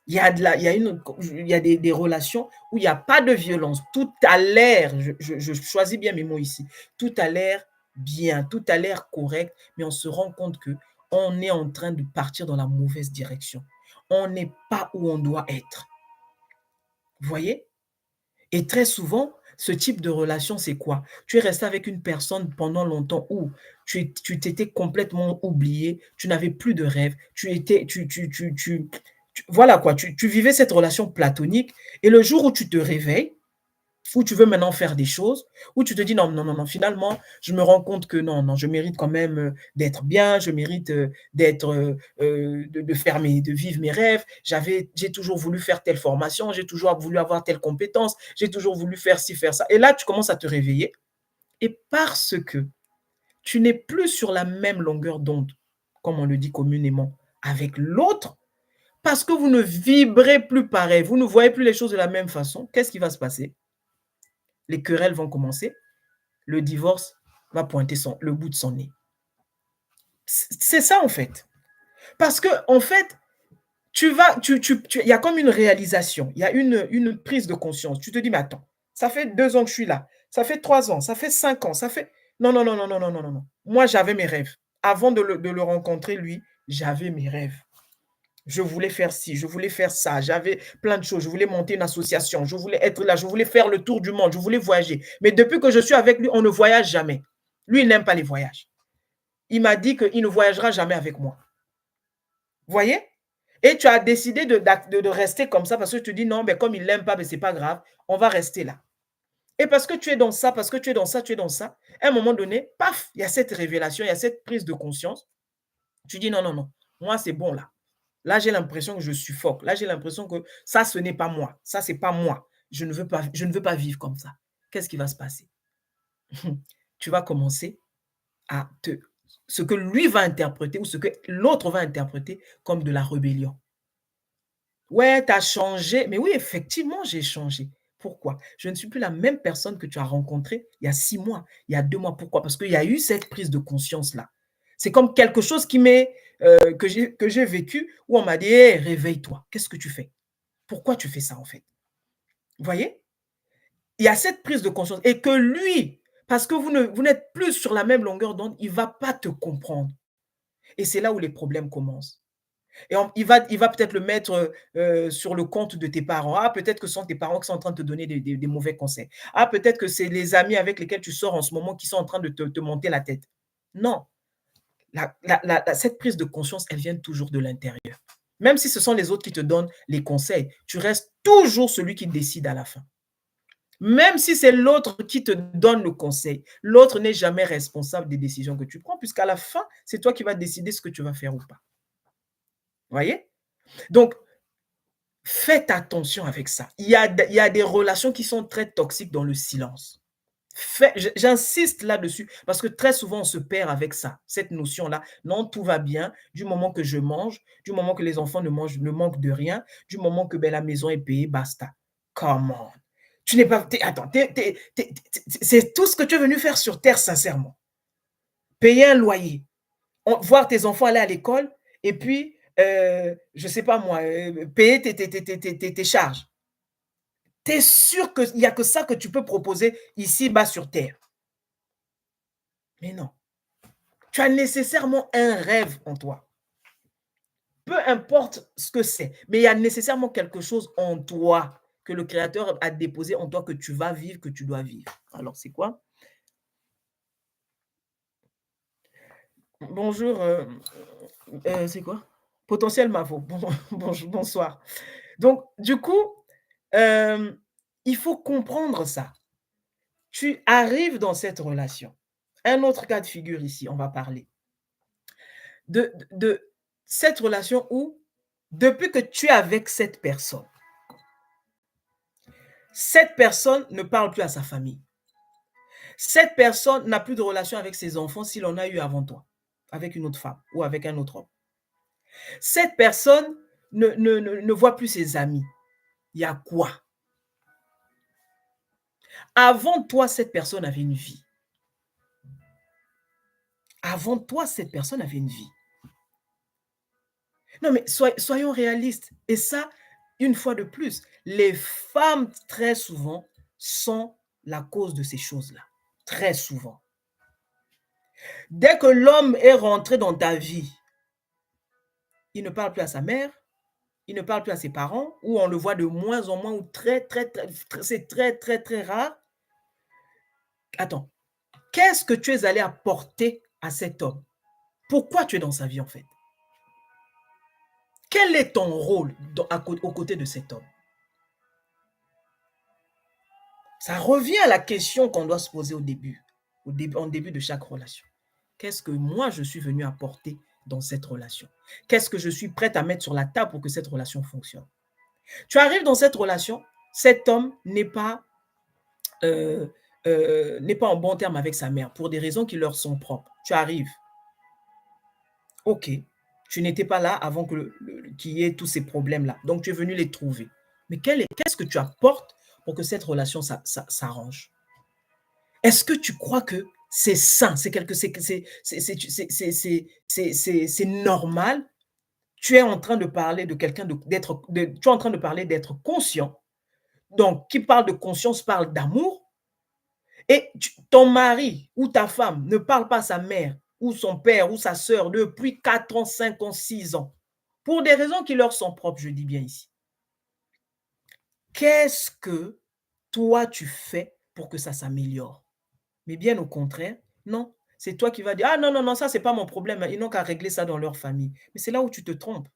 Il y a des relations où il n'y a pas de violence. Tout a l'air, je choisis bien mes mots ici, tout a l'air bien, tout a l'air correct, mais on se rend compte qu'on est en train de partir dans la mauvaise direction. On n'est pas où on doit être. Vous voyez? Et très souvent, ce type de relation, c'est quoi? Tu es resté avec une personne pendant longtemps où tu t'étais complètement oublié, tu n'avais plus de rêve, voilà quoi, tu vivais cette relation platonique et le jour où tu te réveilles, où tu veux maintenant faire des choses, où tu te dis non, non, non, non, finalement, je me rends compte que non, non, je mérite quand même d'être bien, je mérite de vivre mes rêves. J'ai toujours voulu faire telle formation, j'ai toujours voulu avoir telle compétence, j'ai toujours voulu faire ci, faire ça. Et là, tu commences à te réveiller. Et parce que tu n'es plus sur la même longueur d'onde, comme on le dit communément, avec l'autre, parce que vous ne vibrez plus pareil, vous ne voyez plus les choses de la même façon, qu'est-ce qui va se passer? Les querelles vont commencer, le divorce va pointer le bout de son nez. C'est ça en fait. Parce que en fait, il y a comme une réalisation, il y a une prise de conscience. Tu te dis, mais attends, ça fait 2 ans que je suis là, ça fait 3 ans, ça fait 5 ans, ça fait... Non, non, non, non, non, non, non, non, non. Moi, j'avais mes rêves. Avant de le rencontrer, lui, j'avais mes rêves. Je voulais faire ci, je voulais faire ça, j'avais plein de choses, je voulais monter une association, je voulais être là, je voulais faire le tour du monde, je voulais voyager. Mais depuis que je suis avec lui, on ne voyage jamais. Lui, il n'aime pas les voyages. Il m'a dit qu'il ne voyagera jamais avec moi. Vous voyez? Et tu as décidé de rester comme ça parce que tu te dis non, mais comme il ne l'aime pas, mais ce n'est pas grave, on va rester là. Et parce que tu es dans ça, parce que tu es dans ça, tu es dans ça, à un moment donné, paf, il y a cette révélation, il y a cette prise de conscience. Tu dis non, non, non, moi c'est bon là. Là, j'ai l'impression que je suffoque. Là, j'ai l'impression que ça, ce n'est pas moi. Ça, ce n'est pas moi. Je ne veux pas vivre comme ça. Qu'est-ce qui va se passer? Tu vas commencer à ce que lui va interpréter ou ce que l'autre va interpréter comme de la rébellion. Ouais, tu as changé. Mais oui, effectivement, j'ai changé. Pourquoi? Je ne suis plus la même personne que tu as rencontrée il y a 6 mois, il y a 2 mois. Pourquoi? Parce qu'il y a eu cette prise de conscience-là. C'est comme quelque chose que j'ai vécu où on m'a dit hey, réveille-toi. Qu'est-ce que tu fais? Pourquoi tu fais ça en fait? Vous voyez? Il y a cette prise de conscience et que lui, parce que vous n'êtes plus sur la même longueur d'onde, il ne va pas te comprendre. Et c'est là où les problèmes commencent. Et il va peut-être le mettre sur le compte de tes parents. Ah, peut-être que ce sont tes parents qui sont en train de te donner des mauvais conseils. Ah, peut-être que c'est les amis avec lesquels tu sors en ce moment qui sont en train de te monter la tête. Non. Cette prise de conscience, elle vient toujours de l'intérieur. Même si ce sont les autres qui te donnent les conseils, tu restes toujours celui qui décide à la fin. Même si c'est l'autre qui te donne le conseil, l'autre n'est jamais responsable des décisions que tu prends, puisqu'à la fin, c'est toi qui vas décider ce que tu vas faire ou pas. Voyez? Donc, faites attention avec ça. Il y a des relations qui sont très toxiques dans le silence. J'insiste là-dessus parce que très souvent on se perd avec ça, cette notion-là. Non, tout va bien du moment que je mange, du moment que les enfants ne manquent de rien, du moment que ben, la maison est payée, basta. Come on. Tu n'es pas. Attends, c'est tout ce que tu es venu faire sur Terre, sincèrement. Payer un loyer, voir tes enfants aller à l'école et puis, je ne sais pas moi, payer tes charges. Tu es sûr qu'il n'y a que ça que tu peux proposer ici-bas sur Terre. Mais non. Tu as nécessairement un rêve en toi. Peu importe ce que c'est, mais il y a nécessairement quelque chose en toi que le Créateur a déposé en toi que tu vas vivre, que tu dois vivre. Alors, c'est quoi? Bonjour, c'est quoi? Potentiel Mavo. Bonsoir. Donc, du coup, euh, il faut comprendre ça. Tu arrives dans cette relation. Un autre cas de figure ici, on va parler de cette relation où, depuis que tu es avec cette personne ne parle plus à sa famille. Cette personne n'a plus de relation avec ses enfants s'il en a eu avant toi, avec une autre femme ou avec un autre homme. Cette personne ne voit plus ses amis. Il y a quoi? Avant toi, cette personne avait une vie. Avant toi, cette personne avait une vie. Non, mais soyons réalistes. Et ça, une fois de plus, les femmes, très souvent, sont la cause de ces choses-là. Très souvent. Dès que l'homme est rentré dans ta vie, il ne parle plus à sa mère, il ne parle plus à ses parents, ou on le voit de moins en moins, ou c'est très rare. Attends, qu'est-ce que tu es allé apporter à cet homme? Pourquoi tu es dans sa vie en fait? Quel est ton rôle aux côtés de cet homme? Ça revient à la question qu'on doit se poser en début de chaque relation. Qu'est-ce que moi je suis venu apporter dans cette relation? Qu'est-ce que je suis prête à mettre sur la table pour que cette relation fonctionne? Tu arrives dans cette relation, cet homme euh, n'est pas en bon terme avec sa mère pour des raisons qui leur sont propres. Tu arrives, ok, tu n'étais pas là avant qu'il y ait tous ces problèmes-là. Donc, tu es venu les trouver. Mais qu'est-ce que tu apportes pour que cette relation s'arrange? Est-ce que tu crois que c'est sain, c'est normal? Tu es en train de parler de quelqu'un tu es en train de parler d'être conscient. Donc, qui parle de conscience parle d'amour. Et ton mari ou ta femme ne parle pas à sa mère ou son père ou sa sœur depuis 4 ans, 5 ans, 6 ans, pour des raisons qui leur sont propres, je dis bien ici. Qu'est-ce que toi tu fais pour que ça s'améliore? Mais bien au contraire, non. C'est toi qui vas dire, ah non, non, non, ça c'est pas mon problème, ils n'ont qu'à régler ça dans leur famille. Mais c'est là où tu te trompes.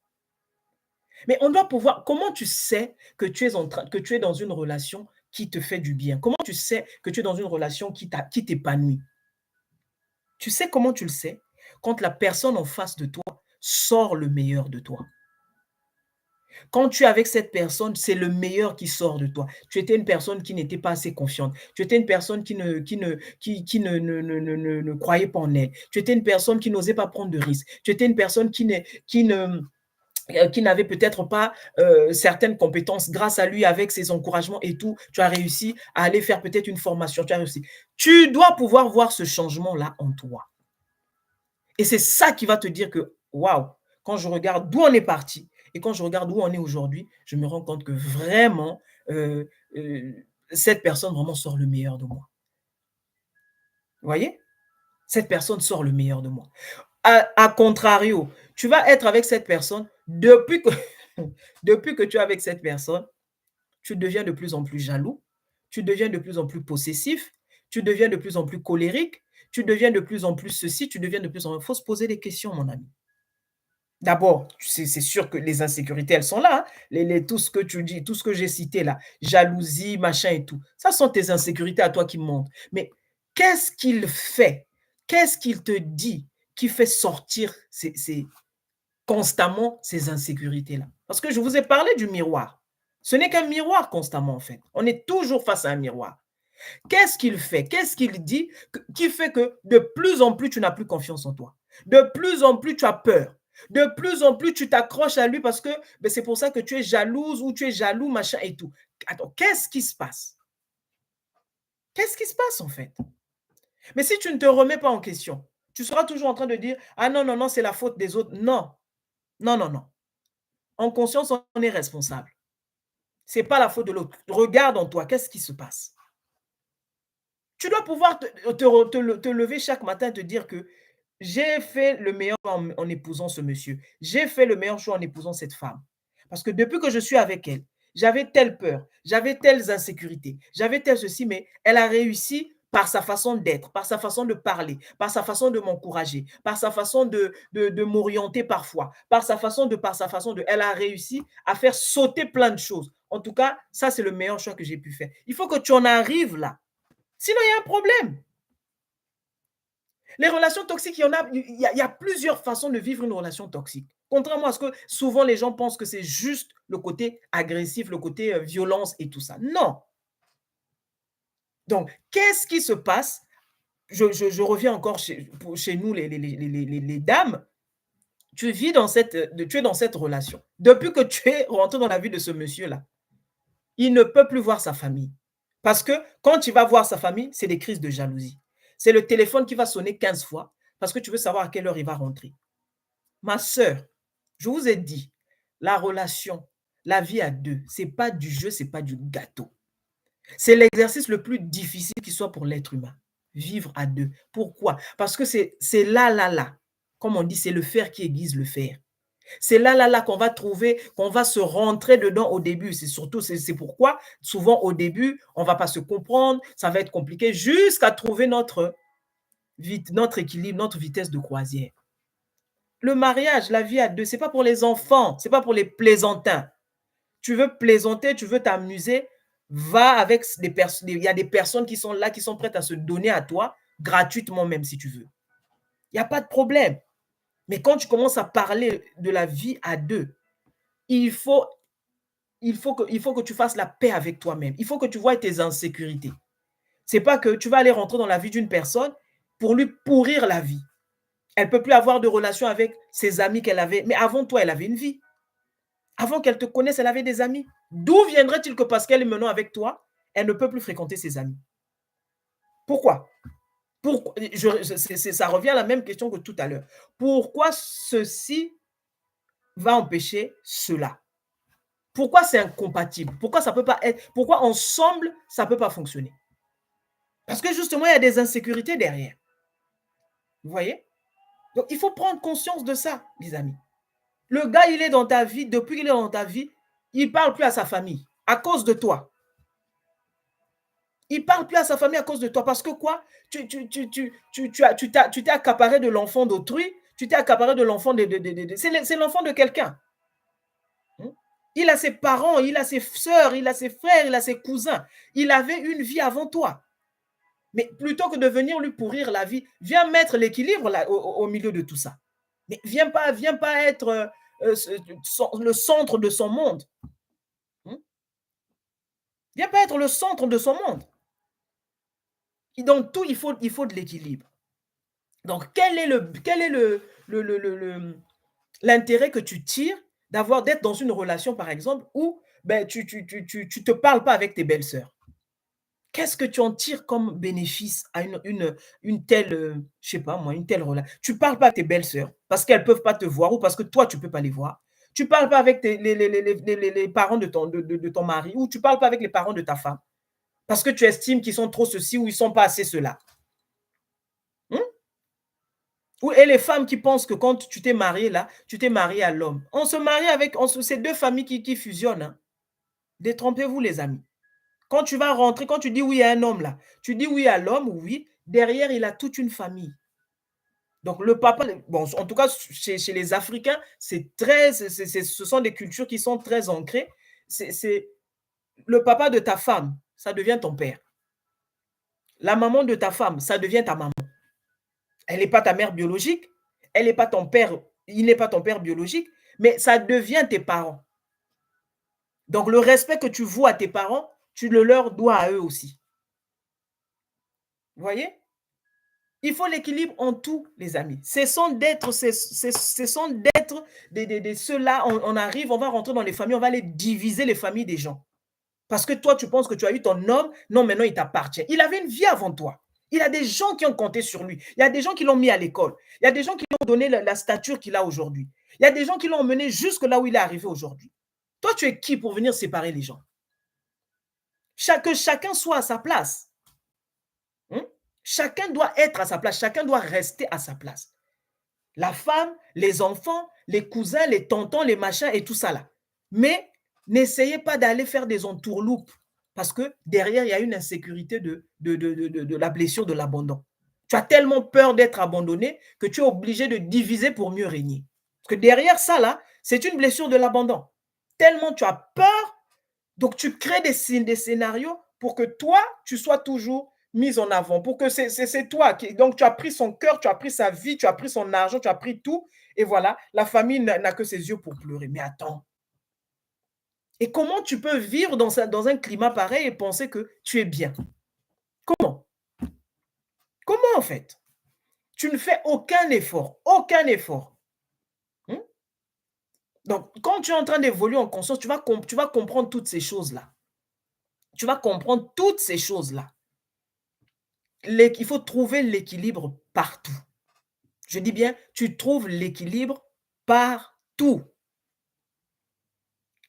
Mais on doit pouvoir, comment tu sais que que tu es dans une relation qui te fait du bien? Comment tu sais que tu es dans une relation qui t'épanouit? Tu sais comment tu le sais? Quand la personne en face de toi sort le meilleur de toi. Quand tu es avec cette personne, c'est le meilleur qui sort de toi. Tu étais une personne qui n'était pas assez confiante. Tu étais une personne qui ne croyait pas en elle. Tu étais une personne qui n'osait pas prendre de risques. Tu étais une personne qui n'avait peut-être pas certaines compétences. Grâce à lui, avec ses encouragements et tout, tu as réussi à aller faire peut-être une formation. Tu as réussi. Tu dois pouvoir voir ce changement-là en toi. Et c'est ça qui va te dire que, waouh, quand je regarde d'où on est parti et quand je regarde où on est aujourd'hui, je me rends compte que vraiment, euh, euh, cette personne vraiment sort le meilleur de moi. Vous voyez? Cette personne sort le meilleur de moi. À contrario, tu vas être avec cette personne, depuis que tu es avec cette personne, tu deviens de plus en plus jaloux, tu deviens de plus en plus possessif, tu deviens de plus en plus colérique, tu deviens de plus en plus ceci, tu deviens de plus en plus... Il faut se poser des questions, mon ami. D'abord, c'est sûr que les insécurités, elles sont là, hein. Tout ce que tu dis, tout ce que j'ai cité là, jalousie, machin et tout. Ça sont tes insécurités à toi qui montent. Mais qu'est-ce qu'il fait? Qu'est-ce qu'il te dit qui fait sortir constamment ces insécurités-là? Parce que je vous ai parlé du miroir. Ce n'est qu'un miroir constamment, en fait. On est toujours face à un miroir. Qu'est-ce qu'il fait? Qu'est-ce qu'il dit qui fait que de plus en plus tu n'as plus confiance en toi? De plus en plus tu as peur. De plus en plus tu t'accroches à lui parce que ben, c'est pour ça que tu es jalouse ou tu es jaloux, machin et tout. Attends, qu'est-ce qui se passe? Qu'est-ce qui se passe en fait? Mais si tu ne te remets pas en question, tu seras toujours en train de dire ah non, non, non, c'est la faute des autres. Non, non, non, non. En conscience, on est responsable. C'est pas la faute de l'autre. Regarde en toi, qu'est-ce qui se passe? Tu dois pouvoir te lever chaque matin et te dire que j'ai fait le meilleur choix en épousant ce monsieur. J'ai fait le meilleur choix en épousant cette femme. Parce que depuis que je suis avec elle, j'avais telle peur, j'avais telles insécurités, j'avais tel ceci, mais elle a réussi par sa façon d'être, par sa façon de parler, par sa façon de m'encourager, par sa façon de m'orienter parfois, par sa façon de, elle a réussi à faire sauter plein de choses. En tout cas, ça, c'est le meilleur choix que j'ai pu faire. Il faut que tu en arrives là. Sinon, il y a un problème. Les relations toxiques, il y a plusieurs façons de vivre une relation toxique. Contrairement à ce que souvent les gens pensent que c'est juste le côté agressif, le côté violence et tout ça. Non. Donc, qu'est-ce qui se passe? Je reviens encore chez nous, les dames. Tu es dans cette relation. Depuis que tu es rentré dans la vie de ce monsieur-là, il ne peut plus voir sa famille. Parce que quand il va voir sa famille, c'est des crises de jalousie. C'est le téléphone qui va sonner 15 fois parce que tu veux savoir à quelle heure il va rentrer. Ma sœur, je vous ai dit, la relation, la vie à deux, c'est pas du jeu, c'est pas du gâteau. C'est l'exercice le plus difficile qui soit pour l'être humain. Vivre à deux. Pourquoi? Parce que c'est là, là, là. Comme on dit, c'est le fer qui aiguise le fer. C'est là, là, là qu'on va trouver, qu'on va se rentrer dedans au début. C'est pourquoi, souvent au début, on ne va pas se comprendre, ça va être compliqué jusqu'à trouver notre équilibre, notre vitesse de croisière. Le mariage, la vie à deux, ce n'est pas pour les enfants, ce n'est pas pour les plaisantins. Tu veux plaisanter, tu veux t'amuser, va avec des personnes. Il y a des personnes qui sont là, qui sont prêtes à se donner à toi, gratuitement même si tu veux. Il n'y a pas de problème. Mais quand tu commences à parler de la vie à deux, il faut que tu fasses la paix avec toi-même. Il faut que tu vois tes insécurités. C'est pas que tu vas aller rentrer dans la vie d'une personne pour lui pourrir la vie. Elle ne peut plus avoir de relation avec ses amis qu'elle avait. Mais avant toi, elle avait une vie. Avant qu'elle te connaisse, elle avait des amis. D'où viendrait-il que parce qu'elle est maintenant avec toi, elle ne peut plus fréquenter ses amis? Pourquoi? Ça revient à la même question que tout à l'heure. Pourquoi ceci va empêcher cela? Pourquoi c'est incompatible? Pourquoi ça peut pas être? Pourquoi ensemble, ça ne peut pas fonctionner? Parce que justement, il y a des insécurités derrière. Vous voyez? Donc, il faut prendre conscience de ça, les amis. Le gars, il est dans ta vie, depuis qu'il est dans ta vie, il ne parle plus à sa famille à cause de toi. Il ne parle plus à sa famille à cause de toi. Parce que quoi? Tu t'es accaparé de l'enfant d'autrui, tu t'es accaparé de l'enfant c'est l'enfant de quelqu'un. Il a ses parents, il a ses sœurs, il a ses frères, il a ses cousins. Il avait une vie avant toi. Mais plutôt que de venir lui pourrir la vie, viens mettre l'équilibre au milieu de tout ça. Mais viens pas être le centre de son monde. Viens pas être le centre de son monde. Et donc, tout, il faut de l'équilibre. Donc, quel est l'intérêt que tu tires d'être dans une relation, par exemple, où ben, tu te parles pas avec tes belles-sœurs? Qu'est-ce que tu en tires comme bénéfice à une telle, je sais pas moi, une telle relation? Tu ne parles pas à tes belles-sœurs parce qu'elles ne peuvent pas te voir ou parce que toi, tu ne peux pas les voir. Tu ne parles pas avec les parents de ton mari ou tu ne parles pas avec les parents de ta femme parce que tu estimes qu'ils sont trop ceci ou ils ne sont pas assez cela. Et les femmes qui pensent que quand tu t'es marié là, tu t'es marié à l'homme. On se marie avec ces deux familles qui fusionnent. Hein. Détrompez-vous les amis. Quand tu vas rentrer, quand tu dis oui à un homme là, tu dis oui à l'homme, oui, derrière il a toute une famille. Donc le papa, bon, en tout cas chez les Africains, c'est très, ce sont des cultures qui sont très ancrées. C'est le papa de ta femme, ça devient ton père. La maman de ta femme, ça devient ta maman. Elle n'est pas ta mère biologique, elle n'est pas ton père, il n'est pas ton père biologique, mais ça devient tes parents. Donc le respect que tu voues à tes parents, tu le leur dois à eux aussi. Vous voyez? Il faut l'équilibre en tout, les amis. Cessons d'être ceux-là, on arrive, on va rentrer dans les familles, on va aller diviser les familles des gens. Parce que toi, tu penses que tu as eu ton homme, non, maintenant il t'appartient. Il avait une vie avant toi. Il y a des gens qui ont compté sur lui. Il y a des gens qui l'ont mis à l'école. Il y a des gens qui lui ont donné la stature qu'il a aujourd'hui. Il y a des gens qui l'ont emmené jusque là où il est arrivé aujourd'hui. Toi, tu es qui pour venir séparer les gens? Que chacun soit à sa place. Hein? Chacun doit être à sa place. Chacun doit rester à sa place. La femme, les enfants, les cousins, les tontons, les machins et tout ça là. Mais n'essayez pas d'aller faire des entourloupes parce que derrière, il y a une insécurité de la blessure de l'abandon. Tu as tellement peur d'être abandonné que tu es obligé de diviser pour mieux régner. Parce que derrière ça là, c'est une blessure de l'abandon. Tellement tu as peur, donc tu crées des scénarios pour que toi, tu sois toujours mise en avant, pour que c'est toi qui, donc tu as pris son cœur, tu as pris sa vie, tu as pris son argent, tu as pris tout, et voilà, la famille n'a que ses yeux pour pleurer. Mais attends, et comment tu peux vivre dans un climat pareil et penser que tu es bien? Comment? Comment en fait? Tu ne fais aucun effort, aucun effort. Hmm? Donc, quand tu es en train d'évoluer en conscience, tu vas comprendre toutes ces choses-là. Tu vas comprendre toutes ces choses-là. Il faut trouver l'équilibre partout. Je dis bien, tu trouves l'équilibre partout.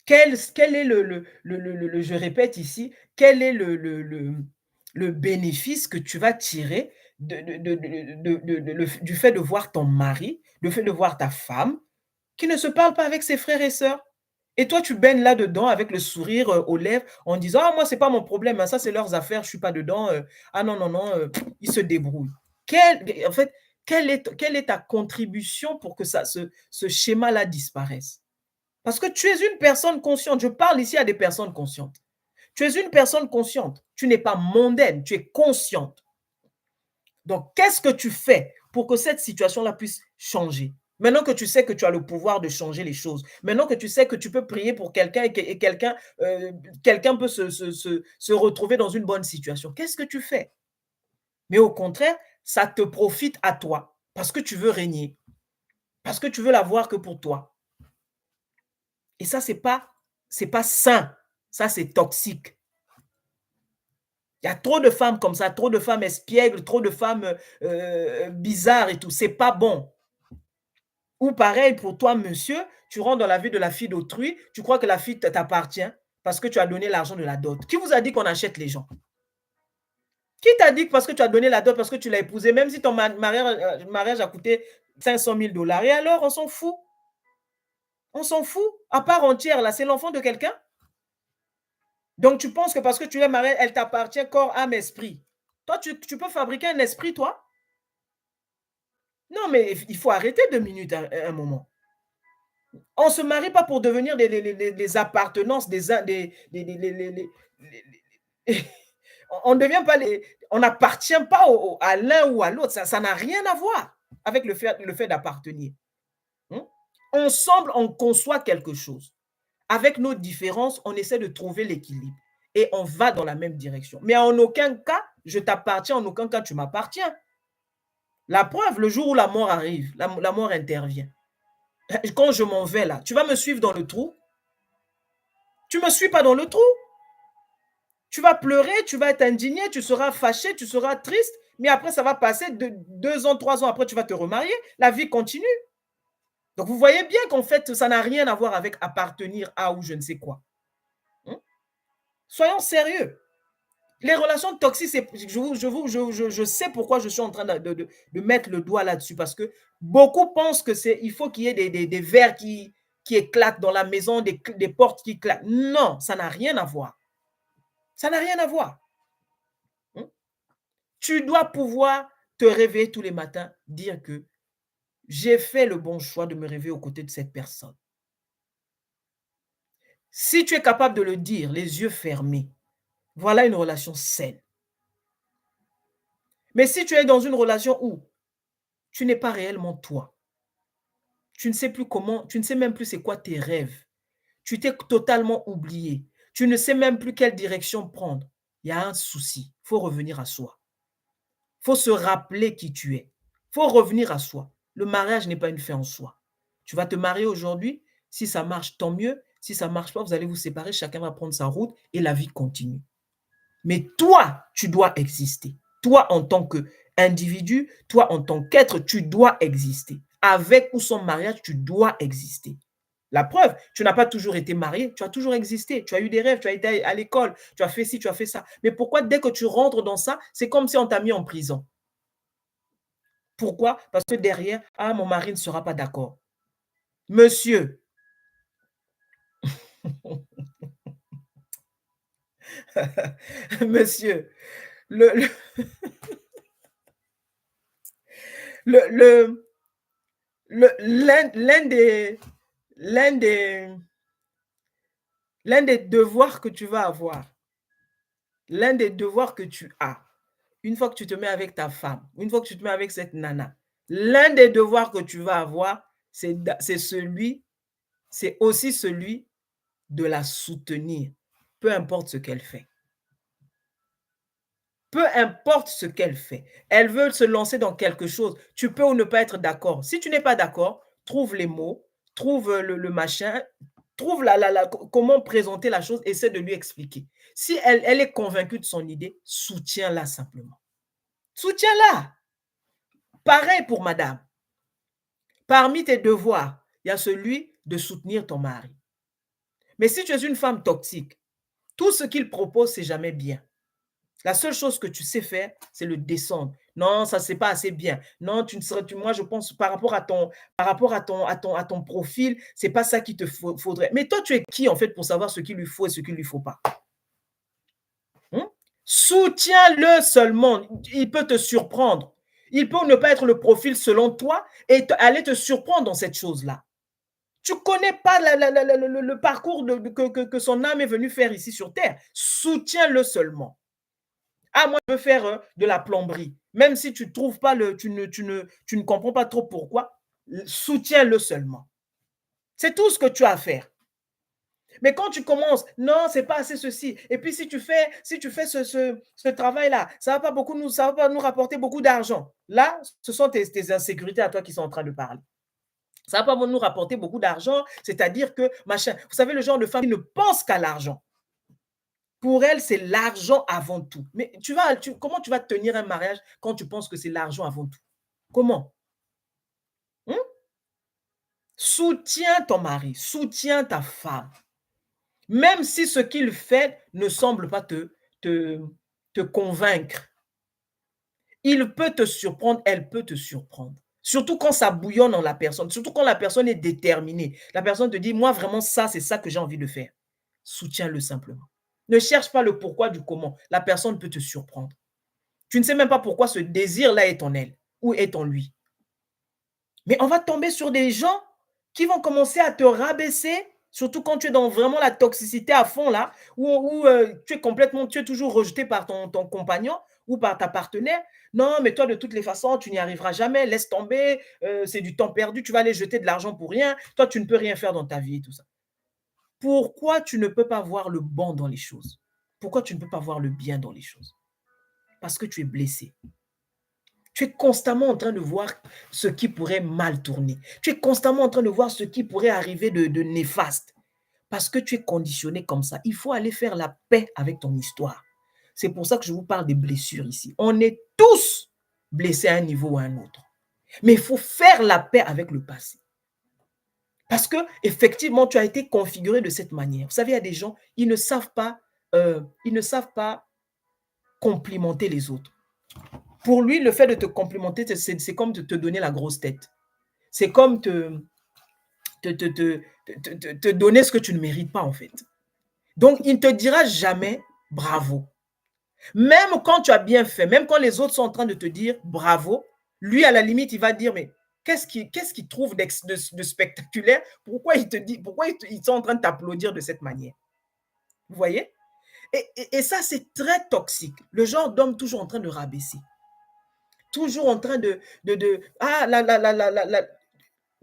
Quel est je répète ici, quel est le bénéfice que tu vas tirer du fait de voir ton mari, le fait de voir ta femme qui ne se parle pas avec ses frères et sœurs? Et toi, tu baignes là-dedans avec le sourire aux lèvres en disant: «Ah, moi, c'est pas mon problème, hein, ça, c'est leurs affaires, je suis pas dedans. Ah non, non, non, ils se débrouillent». En fait, quelle est ta contribution pour que ce schéma-là disparaisse? Parce que tu es une personne consciente. Je parle ici à des personnes conscientes. Tu es une personne consciente. Tu n'es pas mondaine, tu es consciente. Donc, qu'est-ce que tu fais pour que cette situation-là puisse changer? Maintenant que tu sais que tu as le pouvoir de changer les choses, maintenant que tu sais que tu peux prier pour quelqu'un et quelqu'un peut se retrouver dans une bonne situation, qu'est-ce que tu fais? Mais au contraire, ça te profite à toi parce que tu veux régner, parce que tu veux l'avoir que pour toi. Et ça, c'est pas sain, ça, c'est toxique. Il y a trop de femmes comme ça, trop de femmes espiègles, trop de femmes bizarres et tout. C'est pas bon. Ou pareil pour toi, monsieur, tu rentres dans la vie de la fille d'autrui, tu crois que la fille t'appartient parce que tu as donné l'argent de la dot. Qui vous a dit qu'on achète les gens? Qui t'a dit que parce que tu as donné la dot, parce que tu l'as épousée, même si ton mariage a coûté 500 000 dollars, et alors, on s'en fout? On s'en fout? À part entière, là, c'est l'enfant de quelqu'un? Donc, tu penses que parce que tu es marié, elle t'appartient corps, âme, esprit. Toi, tu peux fabriquer un esprit, toi? Non, mais il faut arrêter 2 minutes à un moment. On ne se marie pas pour devenir des appartenances, on ne devient pas on n'appartient pas à l'un ou à l'autre. Ça n'a rien à voir avec le fait d'appartenir. Ensemble, on conçoit quelque chose. Avec nos différences, on essaie de trouver l'équilibre et on va dans la même direction. Mais en aucun cas, je t'appartiens, en aucun cas, tu m'appartiens. La preuve, le jour où la mort arrive, la mort intervient. Quand je m'en vais là, tu vas me suivre dans le trou? Tu ne me suis pas dans le trou. Tu vas pleurer, tu vas être indigné, tu seras fâché, tu seras triste, mais après, ça va passer 2 ans, 3 ans après, tu vas te remarier. La vie continue. Donc, vous voyez bien qu'en fait, ça n'a rien à voir avec appartenir à ou je ne sais quoi. Soyons sérieux. Les relations toxiques, je sais pourquoi je suis en train de mettre le doigt là-dessus, parce que beaucoup pensent il faut qu'il y ait des verres qui éclatent dans la maison, des portes qui éclatent. Non, ça n'a rien à voir. Ça n'a rien à voir. Tu dois pouvoir te réveiller tous les matins, dire que j'ai fait le bon choix de me réveiller aux côtés de cette personne. Si tu es capable de le dire, les yeux fermés, voilà une relation saine. Mais si tu es dans une relation où tu n'es pas réellement toi, tu ne sais plus comment, tu ne sais même plus c'est quoi tes rêves, tu t'es totalement oublié, tu ne sais même plus quelle direction prendre, il y a un souci, il faut revenir à soi. Il faut se rappeler qui tu es. Il faut revenir à soi. Le mariage n'est pas une fin en soi. Tu vas te marier aujourd'hui, si ça marche, tant mieux. Si ça ne marche pas, vous allez vous séparer, chacun va prendre sa route et la vie continue. Mais toi, tu dois exister. Toi, en tant qu'individu, toi, en tant qu'être, tu dois exister. Avec ou sans mariage, tu dois exister. La preuve, tu n'as pas toujours été marié, tu as toujours existé, tu as eu des rêves, tu as été à l'école, tu as fait ci, tu as fait ça. Mais pourquoi dès que tu rentres dans ça, c'est comme si on t'a mis en prison? Pourquoi? Parce que derrière, ah, mon mari ne sera pas d'accord. Monsieur, monsieur, le, le, le, l'un l'un des, l'un des devoirs que tu vas avoir, l'un des devoirs que tu as, une fois que tu te mets avec ta femme, une fois que tu te mets avec cette nana, l'un des devoirs que tu vas avoir, c'est aussi celui de la soutenir, peu importe ce qu'elle fait. Peu importe ce qu'elle fait, elle veut se lancer dans quelque chose. Tu peux ou ne pas être d'accord. Si tu n'es pas d'accord, trouve les mots, trouve le machin, trouve comment présenter la chose, essaie de lui expliquer. Si elle est convaincue de son idée, soutiens-la simplement. Soutiens-la. Pareil pour madame. Parmi tes devoirs, il y a celui de soutenir ton mari. Mais si tu es une femme toxique, tout ce qu'il propose, c'est jamais bien. La seule chose que tu sais faire, c'est le descendre. Non, ça c'est pas assez bien. Non, tu ne serais, moi je pense par rapport à ton profil, c'est pas ça qu'il te faudrait. Mais toi, tu es qui en fait pour savoir ce qu'il lui faut et ce qu'il lui faut pas? Soutiens-le seulement. Il peut te surprendre. Il peut ne pas être le profil selon toi et aller te surprendre dans cette chose-là. Tu ne connais pas le parcours que son âme est venue faire ici sur Terre. Soutiens-le seulement. Ah, moi, je veux faire de la plomberie. Même si tu trouves pas tu ne comprends pas trop pourquoi, soutiens-le seulement. C'est tout ce que tu as à faire. Mais quand tu commences, non, c'est pas assez ceci. Et puis si tu fais ce travail-là, ça va pas nous rapporter beaucoup d'argent. Là, ce sont tes insécurités à toi qui sont en train de parler. Ça va pas nous rapporter beaucoup d'argent, c'est-à-dire que machin. Vous savez, le genre de femme qui ne pense qu'à l'argent. Pour elle, c'est l'argent avant tout. Mais comment tu vas tenir un mariage quand tu penses que c'est l'argent avant tout? Comment? Soutiens ton mari, soutiens ta femme. Même si ce qu'il fait ne semble pas te convaincre. Il peut te surprendre, elle peut te surprendre. Surtout quand ça bouillonne en la personne, surtout quand la personne est déterminée. La personne te dit, moi vraiment ça, c'est ça que j'ai envie de faire. Soutiens-le simplement. Ne cherche pas le pourquoi du comment. La personne peut te surprendre. Tu ne sais même pas pourquoi ce désir-là est en elle ou est en lui. Mais on va tomber sur des gens qui vont commencer à te rabaisser, surtout quand tu es dans vraiment la toxicité à fond là, où tu es toujours rejeté par ton compagnon ou par ta partenaire. Non, mais toi, de toutes les façons, tu n'y arriveras jamais, laisse tomber, c'est du temps perdu, tu vas aller jeter de l'argent pour rien, toi, tu ne peux rien faire dans ta vie et tout ça. Pourquoi tu ne peux pas voir le bon dans les choses? Pourquoi tu ne peux pas voir le bien dans les choses? Parce que tu es blessé. Tu es constamment en train de voir ce qui pourrait mal tourner. Tu es constamment en train de voir ce qui pourrait arriver de néfaste. Parce que tu es conditionné comme ça. Il faut aller faire la paix avec ton histoire. C'est pour ça que je vous parle des blessures ici. On est tous blessés à un niveau ou à un autre. Mais il faut faire la paix avec le passé. Parce que effectivement, tu as été configuré de cette manière. Vous savez, il y a des gens, ils ne savent pas complimenter les autres. Pour lui, le fait de te complimenter, c'est comme de te donner la grosse tête. C'est comme te donner ce que tu ne mérites pas, en fait. Donc, il ne te dira jamais bravo. Même quand tu as bien fait, même quand les autres sont en train de te dire bravo, lui, à la limite, il va dire, mais Qu'est-ce qu'ils trouvent de spectaculaire? Pourquoi ils sont en train de t'applaudir de cette manière? Vous voyez? Et ça, c'est très toxique. Le genre d'homme toujours en train de rabaisser, toujours en train ah,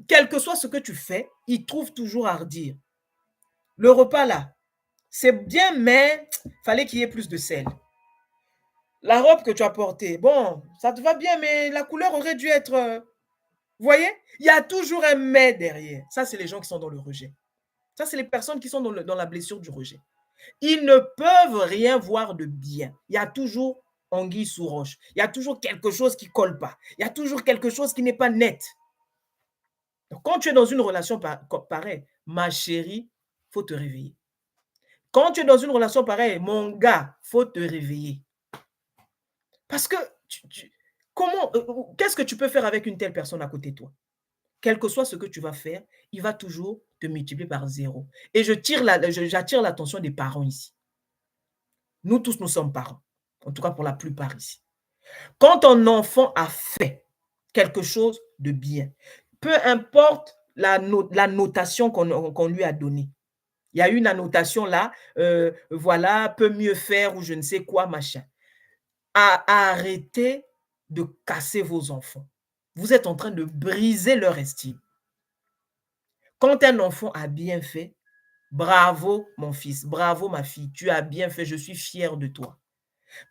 quel que soit ce que tu fais, il trouve toujours à redire. Le repas là, c'est bien, mais fallait qu'il y ait plus de sel. La robe que tu as portée, bon, ça te va bien, mais la couleur aurait dû être. Vous voyez? Il y a toujours un mais derrière. Ça, c'est les gens qui sont dans le rejet. Ça, c'est les personnes qui sont dans la blessure du rejet. Ils ne peuvent rien voir de bien. Il y a toujours anguille sous roche. Il y a toujours quelque chose qui ne colle pas. Il y a toujours quelque chose qui n'est pas net. Donc, quand tu es dans une relation pareille, ma chérie, il faut te réveiller. Quand tu es dans une relation pareille, mon gars, il faut te réveiller. Parce que qu'est-ce que tu peux faire avec une telle personne à côté de toi? Quel que soit ce que tu vas faire, il va toujours te multiplier par 0. Et j'attire l'attention des parents ici. Nous tous, nous sommes parents. En tout cas, pour la plupart ici. Quand un enfant a fait quelque chose de bien, peu importe la notation qu'on lui a donnée. Il y a une annotation là, voilà, peut mieux faire ou je ne sais quoi, machin. Arrêtez de casser vos enfants. Vous êtes en train de briser leur estime. Quand un enfant a bien fait, bravo mon fils, bravo ma fille, tu as bien fait, je suis fier de toi.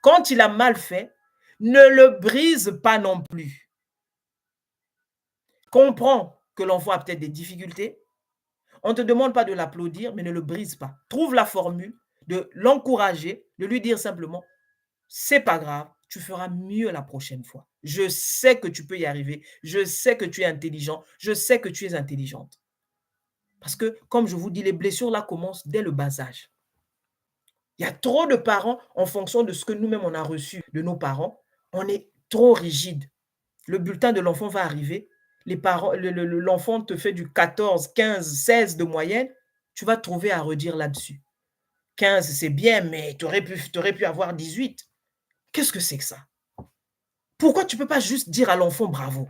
Quand il a mal fait, ne le brise pas non plus. Comprends que l'enfant a peut-être des difficultés. On ne te demande pas de l'applaudir, mais ne le brise pas. Trouve la formule de l'encourager, de lui dire simplement, c'est pas grave, tu feras mieux la prochaine fois. Je sais que tu peux y arriver. Je sais que tu es intelligent. Je sais que tu es intelligente. Parce que, comme je vous dis, les blessures là commencent dès le bas âge. Il y a trop de parents, en fonction de ce que nous-mêmes on a reçu de nos parents, on est trop rigide. Le bulletin de l'enfant va arriver, l'enfant te fait du 14, 15, 16 de moyenne, tu vas trouver à redire là-dessus. 15, c'est bien, mais tu aurais pu avoir 18. Qu'est-ce que c'est que ça? Pourquoi tu ne peux pas juste dire à l'enfant bravo?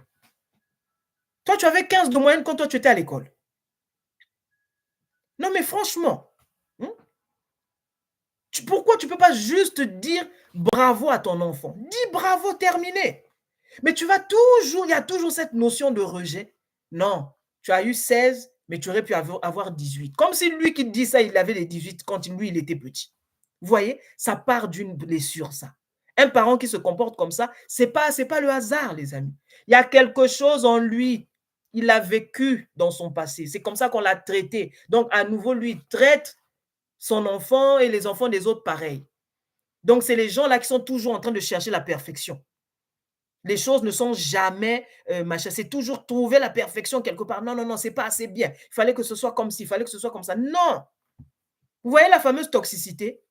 Toi, tu avais 15 de moyenne quand toi, tu étais à l'école. Non, mais franchement, pourquoi tu ne peux pas juste dire bravo à ton enfant? Dis bravo, terminé. Mais il y a toujours cette notion de rejet. Non, tu as eu 16, mais tu aurais pu avoir 18. Comme si lui qui te dit ça, il avait les 18 quand lui, il était petit. Vous voyez, ça part d'une blessure, ça. Un parent qui se comporte comme ça, c'est pas le hasard, les amis. Il y a quelque chose en lui. Il a vécu dans son passé. C'est comme ça qu'on l'a traité. Donc, à nouveau, lui, il traite son enfant et les enfants des autres pareil. Donc, c'est les gens là qui sont toujours en train de chercher la perfection. Les choses ne sont jamais machin. C'est toujours trouver la perfection quelque part. Non, non, non, c'est pas assez bien. Il fallait que ce soit comme ci, il fallait que ce soit comme ça. Non! Vous voyez la fameuse toxicité?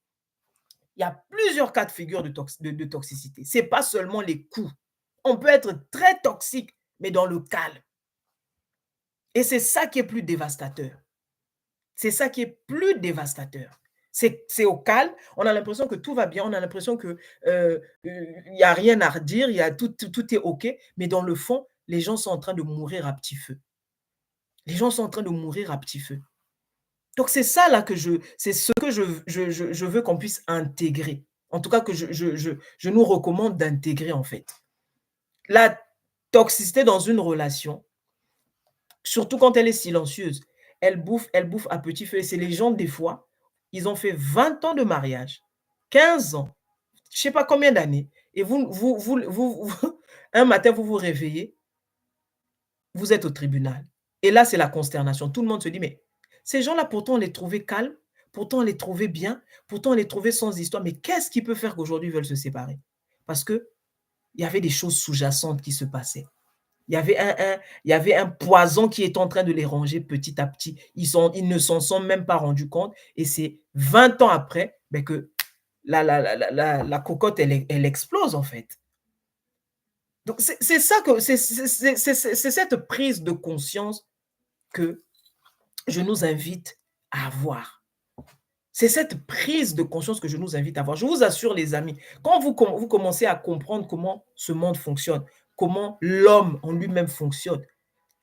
Il y a plusieurs cas de figure de toxicité. Ce n'est pas seulement les coups. On peut être très toxique, mais dans le calme. Et c'est ça qui est plus dévastateur. C'est ça qui est plus dévastateur. C'est au calme, on a l'impression que tout va bien, on a l'impression qu'il n'y a rien à redire, tout est OK, mais dans le fond, les gens sont en train de mourir à petit feu. Les gens sont en train de mourir à petit feu. Donc c'est ça là c'est ce que je veux qu'on puisse intégrer. En tout cas, que je nous recommande d'intégrer en fait. La toxicité dans une relation, surtout quand elle est silencieuse, elle bouffe à petit feu. Et c'est les gens, des fois, ils ont fait 20 ans de mariage, 15 ans, je ne sais pas combien d'années. Et un matin, vous vous réveillez, vous êtes au tribunal. Et là, c'est la consternation. Tout le monde se dit, mais ces gens-là, pourtant, on les trouvait calmes, pourtant, on les trouvait bien, pourtant, on les trouvait sans histoire. Mais qu'est-ce qui peut faire qu'aujourd'hui, ils veulent se séparer? Parce qu'il y avait des choses sous-jacentes qui se passaient. Il y avait un poison qui est en train de les ranger petit à petit. Ils ne s'en sont même pas rendus compte. Et c'est 20 ans après que la cocotte, elle explose en fait. Donc, c'est ça que c'est cette prise de conscience que je nous invite à avoir. C'est cette prise de conscience que je nous invite à avoir. Je vous assure, les amis, quand vous commencez à comprendre comment ce monde fonctionne, comment l'homme en lui-même fonctionne,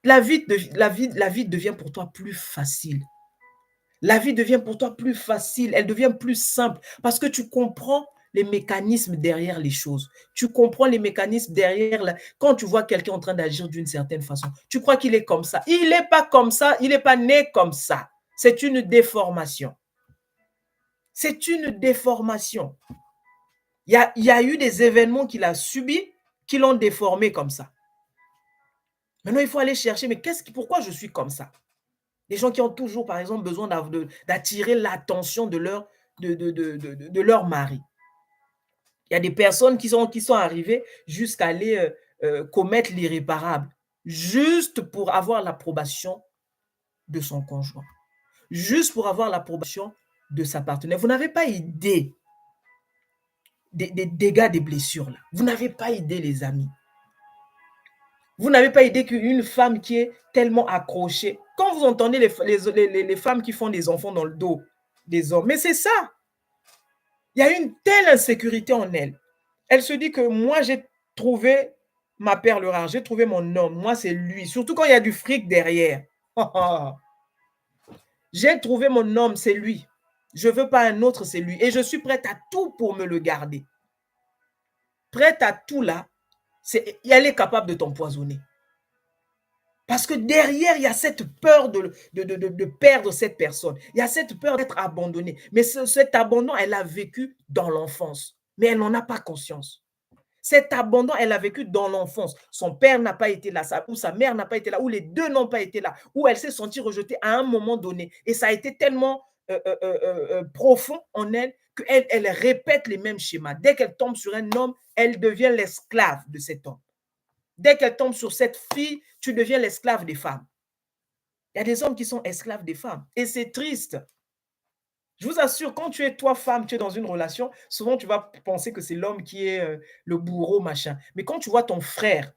La vie devient pour toi plus facile. La vie devient pour toi plus facile, elle devient plus simple parce que tu comprends les mécanismes derrière les choses. Tu comprends les mécanismes derrière quand tu vois quelqu'un en train d'agir d'une certaine façon, tu crois qu'il est comme ça. Il n'est pas comme ça, il n'est pas né comme ça. C'est une déformation. C'est une déformation. Il y a eu des événements qu'il a subis qui l'ont déformé comme ça. Maintenant, il faut aller chercher, mais pourquoi je suis comme ça? Les gens qui ont toujours, par exemple, besoin d'attirer l'attention de leur mari. Il y a des personnes qui sont arrivées jusqu'à aller commettre l'irréparable, juste pour avoir l'approbation de son conjoint, juste pour avoir l'approbation de sa partenaire. Vous n'avez pas idée des dégâts, des blessures là. Vous n'avez pas idée, les amis. Vous n'avez pas idée qu'une femme qui est tellement accrochée, quand vous entendez les femmes qui font des enfants dans le dos des hommes, mais c'est ça. Il y a une telle insécurité en elle. Elle se dit que moi, j'ai trouvé ma perle rare, j'ai trouvé mon homme, moi, c'est lui. Surtout quand il y a du fric derrière. J'ai trouvé mon homme, c'est lui. Je ne veux pas un autre, c'est lui. Et je suis prête à tout pour me le garder. Prête à tout là, elle est capable de t'empoisonner. Parce que derrière, il y a cette peur de perdre cette personne. Il y a cette peur d'être abandonnée. Mais cet abandon, elle l'a vécu dans l'enfance. Mais elle n'en a pas conscience. Cet abandon, elle l'a vécu dans l'enfance. Son père n'a pas été là, ou sa mère n'a pas été là, ou les deux n'ont pas été là, ou elle s'est sentie rejetée à un moment donné. Et ça a été tellement profond en elle qu'elle répète les mêmes schémas. Dès qu'elle tombe sur un homme, elle devient l'esclave de cet homme. Dès qu'elle tombe sur cette fille, tu deviens l'esclave des femmes. Il y a des hommes qui sont esclaves des femmes. Et c'est triste. Je vous assure, quand tu es toi, femme, tu es dans une relation, souvent tu vas penser que c'est l'homme qui est le bourreau, machin. Mais quand tu vois ton frère,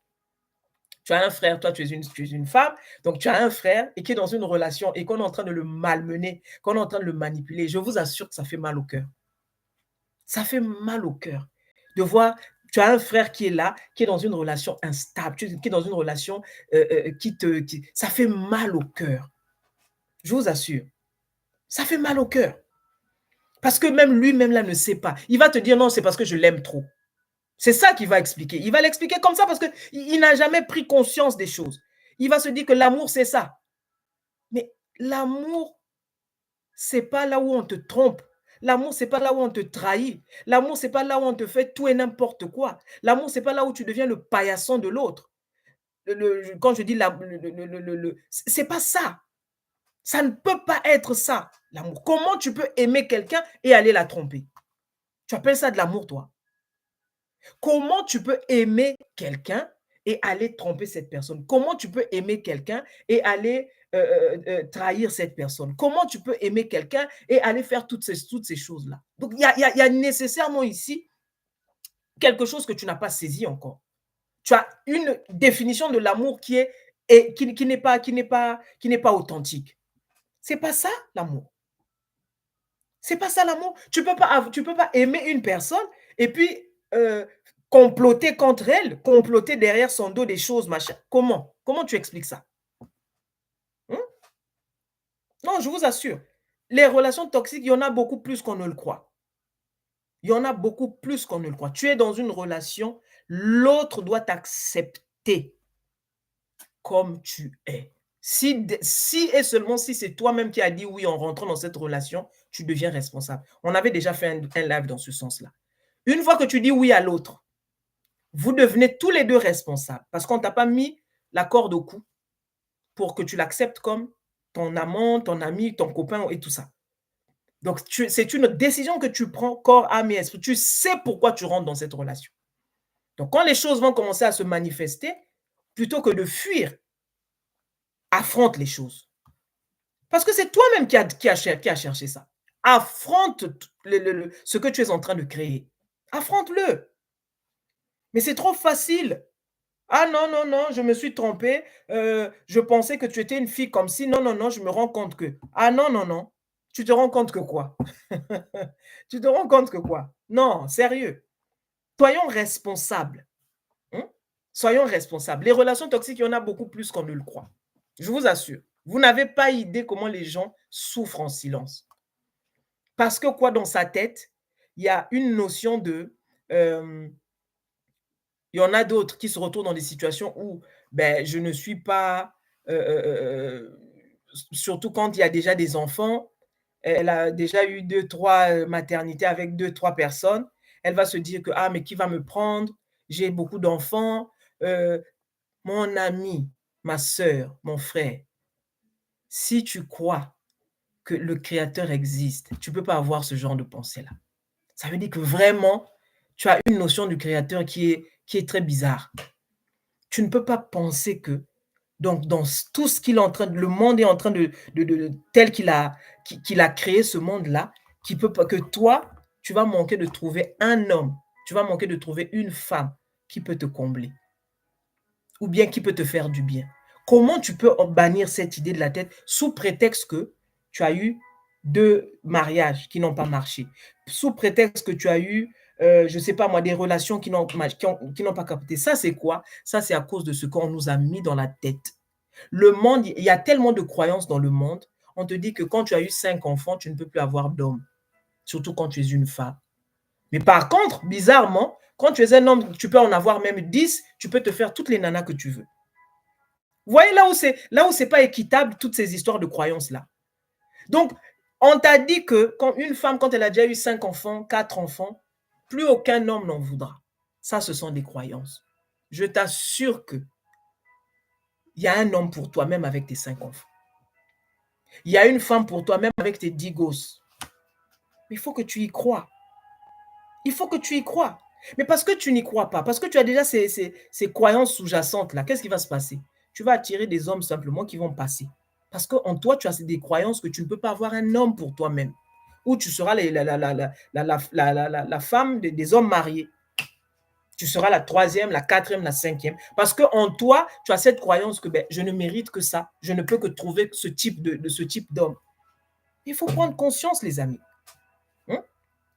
tu as un frère, toi tu es une femme, donc tu as un frère et qui est dans une relation et qu'on est en train de le malmener, qu'on est en train de le manipuler, je vous assure que ça fait mal au cœur. Ça fait mal au cœur de voir, tu as un frère qui est là, qui est dans une relation instable, qui est dans une relation ça fait mal au cœur. Je vous assure. Ça fait mal au cœur. Parce que même lui-même là ne sait pas. Il va te dire non, c'est parce que je l'aime trop. C'est ça qu'il va expliquer. Il va l'expliquer comme ça parce qu'il n'a jamais pris conscience des choses. Il va se dire que l'amour, c'est ça. Mais l'amour, c'est pas là où on te trompe. L'amour, c'est pas là où on te trahit. L'amour, c'est pas là où on te fait tout et n'importe quoi. L'amour, c'est pas là où tu deviens le paillasson de l'autre. Quand je dis c'est pas ça. Ça ne peut pas être ça, l'amour. Comment tu peux aimer quelqu'un et aller la tromper? Tu appelles ça de l'amour, toi? Comment tu peux aimer quelqu'un et aller tromper cette personne? Comment tu peux aimer quelqu'un et aller trahir cette personne? Comment tu peux aimer quelqu'un et aller faire toutes ces choses-là? Donc, il y a nécessairement ici quelque chose que tu n'as pas saisi encore. Tu as une définition de l'amour qui n'est pas authentique. C'est pas ça l'amour. C'est pas ça l'amour. Tu peux pas aimer une personne et puis comploter contre elle, comploter derrière son dos des choses, machin. Comment? Comment tu expliques ça? Non, je vous assure. Les relations toxiques, il y en a beaucoup plus qu'on ne le croit. Il y en a beaucoup plus qu'on ne le croit. Tu es dans une relation, l'autre doit t'accepter comme tu es. Si et seulement si c'est toi-même qui as dit oui en rentrant dans cette relation, tu deviens responsable. On avait déjà fait un live dans ce sens-là. Une fois que tu dis oui à l'autre, vous devenez tous les deux responsables parce qu'on ne t'a pas mis la corde au cou pour que tu l'acceptes comme ton amant, ton ami, ton copain et tout ça. Donc, c'est une décision que tu prends corps, âme et esprit. Tu sais pourquoi tu rentres dans cette relation. Donc, quand les choses vont commencer à se manifester, plutôt que de fuir, affronte les choses. Parce que c'est toi-même qui a cherché ça. Affronte ce que tu es en train de créer. Affronte-le. Mais c'est trop facile. Ah non, non, non, je me suis trompée. Je pensais que tu étais une fille comme si. Non, non, non, je me rends compte que. Ah non, non, non. Tu te rends compte que quoi? Tu te rends compte que quoi? Non, sérieux. Soyons responsables. Hein? Soyons responsables. Les relations toxiques, il y en a beaucoup plus qu'on ne le croit. Je vous assure. Vous n'avez pas idée comment les gens souffrent en silence. Parce que quoi, dans sa tête, il y a une notion de... il y en a d'autres qui se retrouvent dans des situations où ben, je ne suis pas... surtout quand il y a déjà des enfants, elle a déjà eu 2-3 maternités avec 2-3 personnes. Elle va se dire que, ah, mais qui va me prendre? J'ai beaucoup d'enfants. Mon ami, ma sœur, mon frère, si tu crois que le Créateur existe, tu ne peux pas avoir ce genre de pensée-là. Ça veut dire que vraiment, tu as une notion du Créateur qui est très bizarre. Tu ne peux pas penser que, donc, dans tout ce qu'il est en train de, le monde est en train tel qu'il a créé ce monde-là, qui peut pas, que toi, tu vas manquer de trouver un homme, tu vas manquer de trouver une femme qui peut te combler, ou bien qui peut te faire du bien. Comment tu peux bannir cette idée de la tête sous prétexte que tu as eu 2 mariages qui n'ont pas marché, sous prétexte que tu as eu, je ne sais pas moi, des relations qui n'ont pas capté. Ça, c'est quoi? Ça, c'est à cause de ce qu'on nous a mis dans la tête. Le monde, il y a tellement de croyances dans le monde. On te dit que quand tu as eu 5 enfants, tu ne peux plus avoir d'homme, surtout quand tu es une femme. Mais par contre, bizarrement, quand tu es un homme, tu peux en avoir même 10, tu peux te faire toutes les nanas que tu veux. Vous voyez là où c'est pas équitable, toutes ces histoires de croyances-là. Donc, on t'a dit que quand une femme, quand elle a déjà eu 5 enfants, 4 enfants, plus aucun homme n'en voudra. Ça, ce sont des croyances. Je t'assure que il y a un homme pour toi, même avec tes 5 enfants. Il y a une femme pour toi, même avec tes 10 gosses. Mais il faut que tu y crois. Il faut que tu y crois. Mais parce que tu n'y crois pas, parce que tu as déjà ces croyances sous-jacentes-là, qu'est-ce qui va se passer? Tu vas attirer des hommes simplement qui vont passer. Parce qu'en toi, tu as des croyances que tu ne peux pas avoir un homme pour toi-même. Ou tu seras la femme des hommes mariés. Tu seras la troisième, la quatrième, la cinquième. Parce qu'en toi, tu as cette croyance que ben, je ne mérite que ça. Je ne peux que trouver ce type d'homme. Il faut prendre conscience, les amis. Il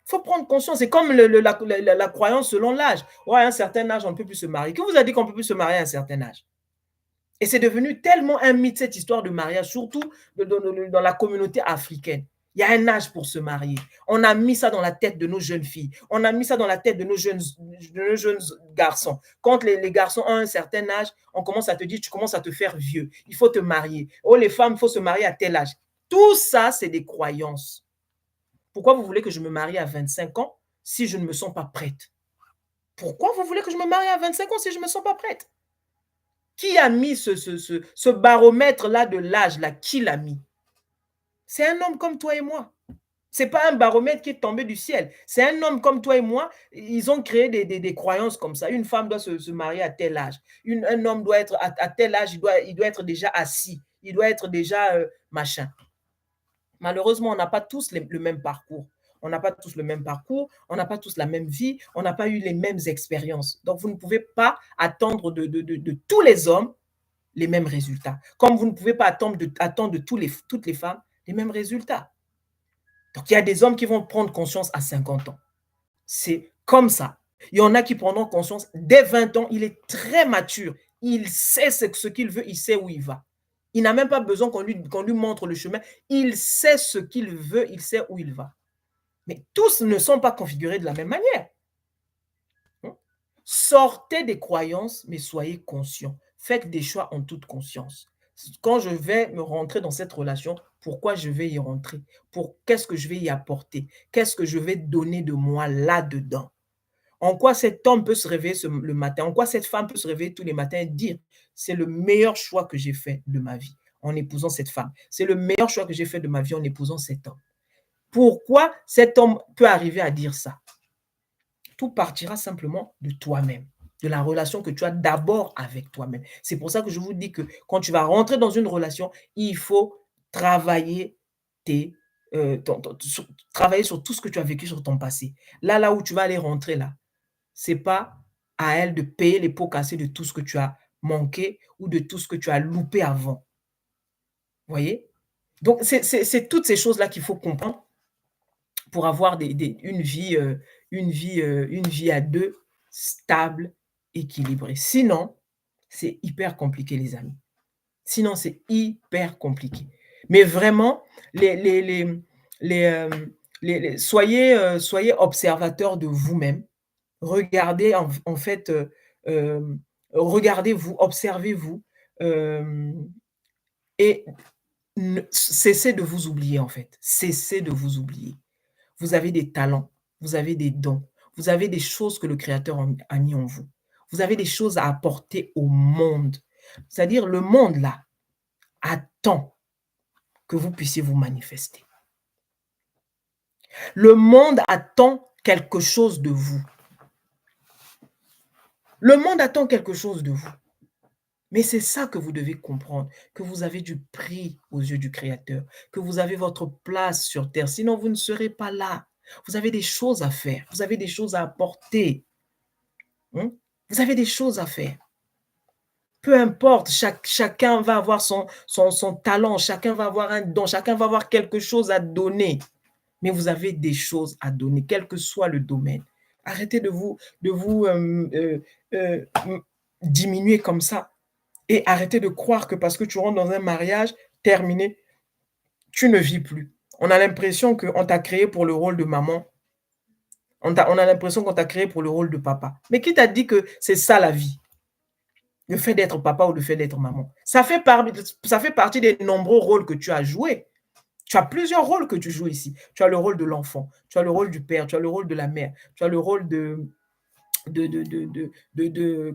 faut prendre conscience. C'est comme la croyance selon l'âge. Ouais, à un certain âge, on ne peut plus se marier. Qui vous a dit qu'on ne peut plus se marier à un certain âge? Et c'est devenu tellement un mythe, cette histoire de mariage, surtout dans la communauté africaine. Il y a un âge pour se marier. On a mis ça dans la tête de nos jeunes filles. On a mis ça dans la tête de nos jeunes garçons. Quand les garçons ont un certain âge, on commence à te dire, tu commences à te faire vieux. Il faut te marier. Oh, les femmes, il faut se marier à tel âge. Tout ça, c'est des croyances. Pourquoi vous voulez que je me marie à 25 ans si je ne me sens pas prête? Pourquoi vous voulez que je me marie à 25 ans si je ne me sens pas prête? Qui a mis ce baromètre-là de l'âge-là? Qui l'a mis? C'est un homme comme toi et moi. Ce n'est pas un baromètre qui est tombé du ciel. C'est un homme comme toi et moi. Ils ont créé des croyances comme ça. Une femme doit se marier à tel âge. Un homme doit être à tel âge, il doit être déjà assis. Il doit être déjà machin. Malheureusement, on n'a pas tous le même parcours. On n'a pas tous le même parcours, on n'a pas tous la même vie, on n'a pas eu les mêmes expériences. Donc, vous ne pouvez pas attendre de tous les hommes les mêmes résultats. Comme vous ne pouvez pas attendre de toutes les femmes les mêmes résultats. Donc, il y a des hommes qui vont prendre conscience à 50 ans. C'est comme ça. Il y en a qui prendront conscience dès 20 ans, il est très mature. Il sait ce qu'il veut, il sait où il va. Il n'a même pas besoin qu'on lui montre le chemin. Il sait ce qu'il veut, il sait où il va. Mais tous ne sont pas configurés de la même manière. Sortez des croyances, mais soyez conscients. Faites des choix en toute conscience. Quand je vais me rentrer dans cette relation, pourquoi je vais y rentrer? Qu'est-ce que je vais y apporter? Qu'est-ce que je vais donner de moi là-dedans? En quoi cet homme peut se réveiller le matin? En quoi cette femme peut se réveiller tous les matins et dire, c'est le meilleur choix que j'ai fait de ma vie en épousant cette femme. C'est le meilleur choix que j'ai fait de ma vie en épousant cet homme. Pourquoi cet homme peut arriver à dire ça? Tout partira simplement de toi-même, de la relation que tu as d'abord avec toi-même. C'est pour ça que je vous dis que quand tu vas rentrer dans une relation, il faut travailler travailler sur tout ce que tu as vécu sur ton passé. Là où tu vas aller rentrer là, c'est pas à elle de payer les pots cassés de tout ce que tu as manqué ou de tout ce que tu as loupé avant. Vous voyez? Donc, c'est toutes ces choses-là qu'il faut comprendre pour avoir une vie à deux, stable équilibré. Sinon, c'est hyper compliqué, les amis. Sinon, c'est hyper compliqué. Mais vraiment, les, soyez observateurs de vous-même. Regardez en fait, regardez-vous, observez-vous, hem et cessez de vous oublier, en fait. Cessez de vous oublier. Vous avez des talents, vous avez des dons, vous avez des choses que le Créateur a mis en vous. Vous avez des choses à apporter au monde. C'est-à-dire le monde là attend que vous puissiez vous manifester. Le monde attend quelque chose de vous. Le monde attend quelque chose de vous. Mais c'est ça que vous devez comprendre, que vous avez du prix aux yeux du Créateur, que vous avez votre place sur terre, sinon vous ne serez pas là. Vous avez des choses à faire, vous avez des choses à apporter. Hein? Vous avez des choses à faire. Peu importe, chacun va avoir son talent, chacun va avoir un don, chacun va avoir quelque chose à donner. Mais vous avez des choses à donner, quel que soit le domaine. Arrêtez de vous diminuer comme ça. Et arrêtez de croire que parce que tu rentres dans un mariage, terminé, tu ne vis plus. On a l'impression qu'on t'a créé pour le rôle de maman. On a l'impression qu'on t'a créé pour le rôle de papa. Mais qui t'a dit que c'est ça la vie? Le fait d'être papa ou le fait d'être maman. Ça fait partie des nombreux rôles que tu as joués. Tu as plusieurs rôles que tu joues ici. Tu as le rôle de l'enfant, tu as le rôle du père, tu as le rôle de la mère, tu as le rôle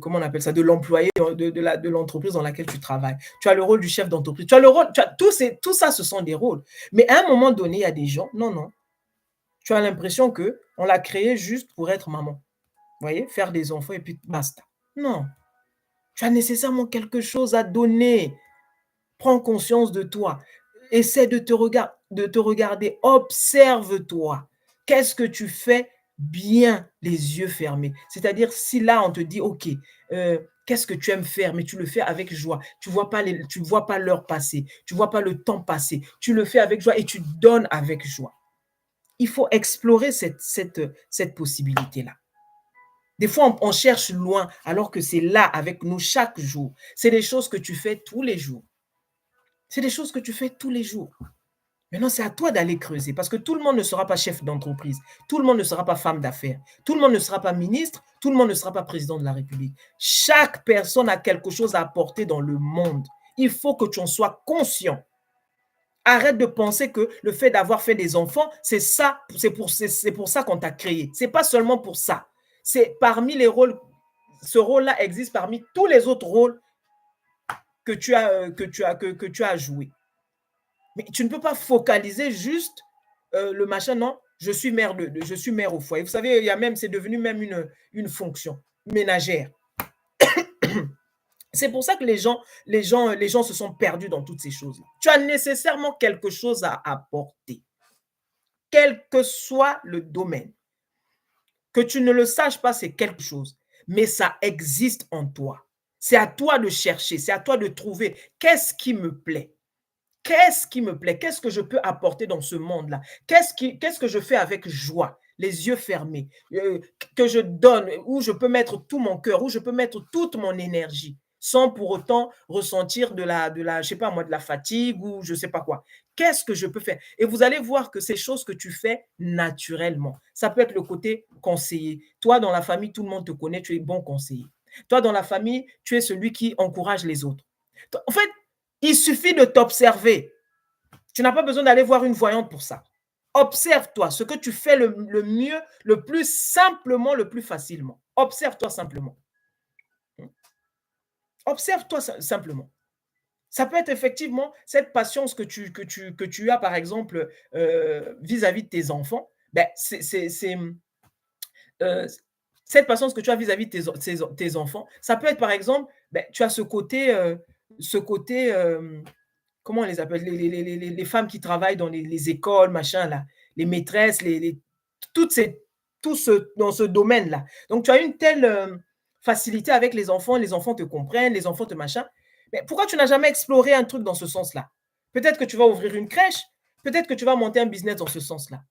comment on appelle ça, de l'employé de l'entreprise dans laquelle tu travailles. Tu as le rôle du chef d'entreprise. Tu as le rôle, tout ça, ce sont des rôles. Mais à un moment donné, il y a des gens, non. Tu as l'impression qu'on l'a créé juste pour être maman. Vous voyez, faire des enfants et puis basta. Non. Tu as nécessairement quelque chose à donner. Prends conscience de toi. Essaie de te regarder. Observe-toi. Qu'est-ce que tu fais bien les yeux fermés? C'est-à-dire, si là, on te dit, OK, qu'est-ce que tu aimes faire, mais tu le fais avec joie. Tu ne vois pas l'heure passer. Tu ne vois pas le temps passer. Tu le fais avec joie et tu donnes avec joie. Il faut explorer cette possibilité-là. Des fois, on cherche loin, alors que c'est là avec nous chaque jour. C'est des choses que tu fais tous les jours. C'est des choses que tu fais tous les jours. Maintenant, c'est à toi d'aller creuser parce que tout le monde ne sera pas chef d'entreprise. Tout le monde ne sera pas femme d'affaires. Tout le monde ne sera pas ministre. Tout le monde ne sera pas président de la République. Chaque personne a quelque chose à apporter dans le monde. Il faut que tu en sois conscient. Arrête de penser que le fait d'avoir fait des enfants, c'est pour ça qu'on t'a créé. C'est pas seulement pour ça. C'est parmi les rôles, ce rôle-là existe parmi tous les autres rôles que tu as joué. Mais tu ne peux pas focaliser juste le machin, non, je suis mère au foyer. Vous savez, il y a même, c'est devenu même une fonction ménagère. C'est pour ça que les gens se sont perdus dans toutes ces choses-là. Tu as nécessairement quelque chose à apporter, quel que soit le domaine. Que tu ne le saches pas, c'est quelque chose, mais ça existe en toi. C'est à toi de chercher, c'est à toi de trouver qu'est-ce qui me plaît. Qu'est-ce qui me plaît? Qu'est-ce que je peux apporter dans ce monde-là? Qu'est-ce que je fais avec joie, les yeux fermés, que je donne, où je peux mettre tout mon cœur, où je peux mettre toute mon énergie, sans pour autant ressentir je sais pas moi, de la fatigue ou je sais pas quoi. Qu'est-ce que je peux faire? Et vous allez voir que ces choses que tu fais naturellement, ça peut être le côté conseiller. Toi, dans la famille, tout le monde te connaît, tu es bon conseiller. Toi, dans la famille, tu es celui qui encourage les autres. En fait, il suffit de t'observer. Tu n'as pas besoin d'aller voir une voyante pour ça. Observe-toi, ce que tu fais le mieux, le plus simplement, le plus facilement. Observe-toi simplement. Observe-toi simplement. Ça peut être effectivement cette patience que tu as, par exemple, vis-à-vis de tes enfants. Ben, euh, cette patience que tu as vis-à-vis de tes enfants, ça peut être, par exemple, ben, tu as ce côté, comment on les appelle? Les femmes qui travaillent dans les écoles, machin là, les maîtresses, toutes ces dans ce domaine-là. Donc tu as une telle, facilité avec les enfants te comprennent, les enfants te machin. Mais pourquoi tu n'as jamais exploré un truc dans ce sens-là? Peut-être que tu vas ouvrir une crèche, peut-être que tu vas monter un business dans ce sens-là.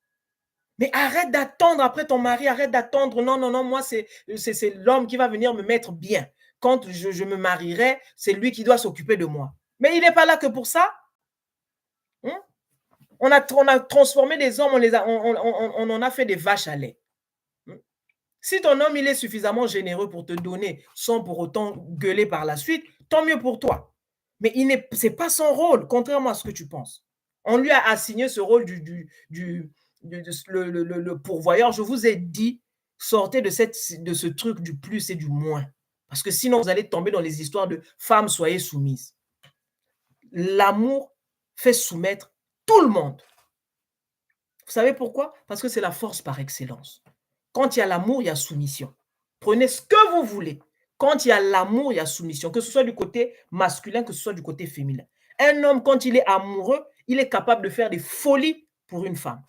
Mais arrête d'attendre après ton mari, arrête d'attendre. Non, non, non, moi, c'est l'homme qui va venir me mettre bien. Quand je me marierai, c'est lui qui doit s'occuper de moi. Mais il n'est pas là que pour ça. Hein? On a transformé les hommes, on en a fait des vaches à lait. Si ton homme, il est suffisamment généreux pour te donner sans pour autant gueuler par la suite, tant mieux pour toi. Mais ce n'est pas son rôle, contrairement à ce que tu penses. On lui a assigné ce rôle le pourvoyeur. Je vous ai dit, sortez de ce truc du plus et du moins. Parce que sinon, vous allez tomber dans les histoires de femmes, soyez soumises. L'amour fait soumettre tout le monde. Vous savez pourquoi? Parce que c'est la force par excellence. Quand il y a l'amour, il y a soumission. Prenez ce que vous voulez. Quand il y a l'amour, il y a soumission, que ce soit du côté masculin, que ce soit du côté féminin. Un homme, quand il est amoureux, il est capable de faire des folies pour une femme.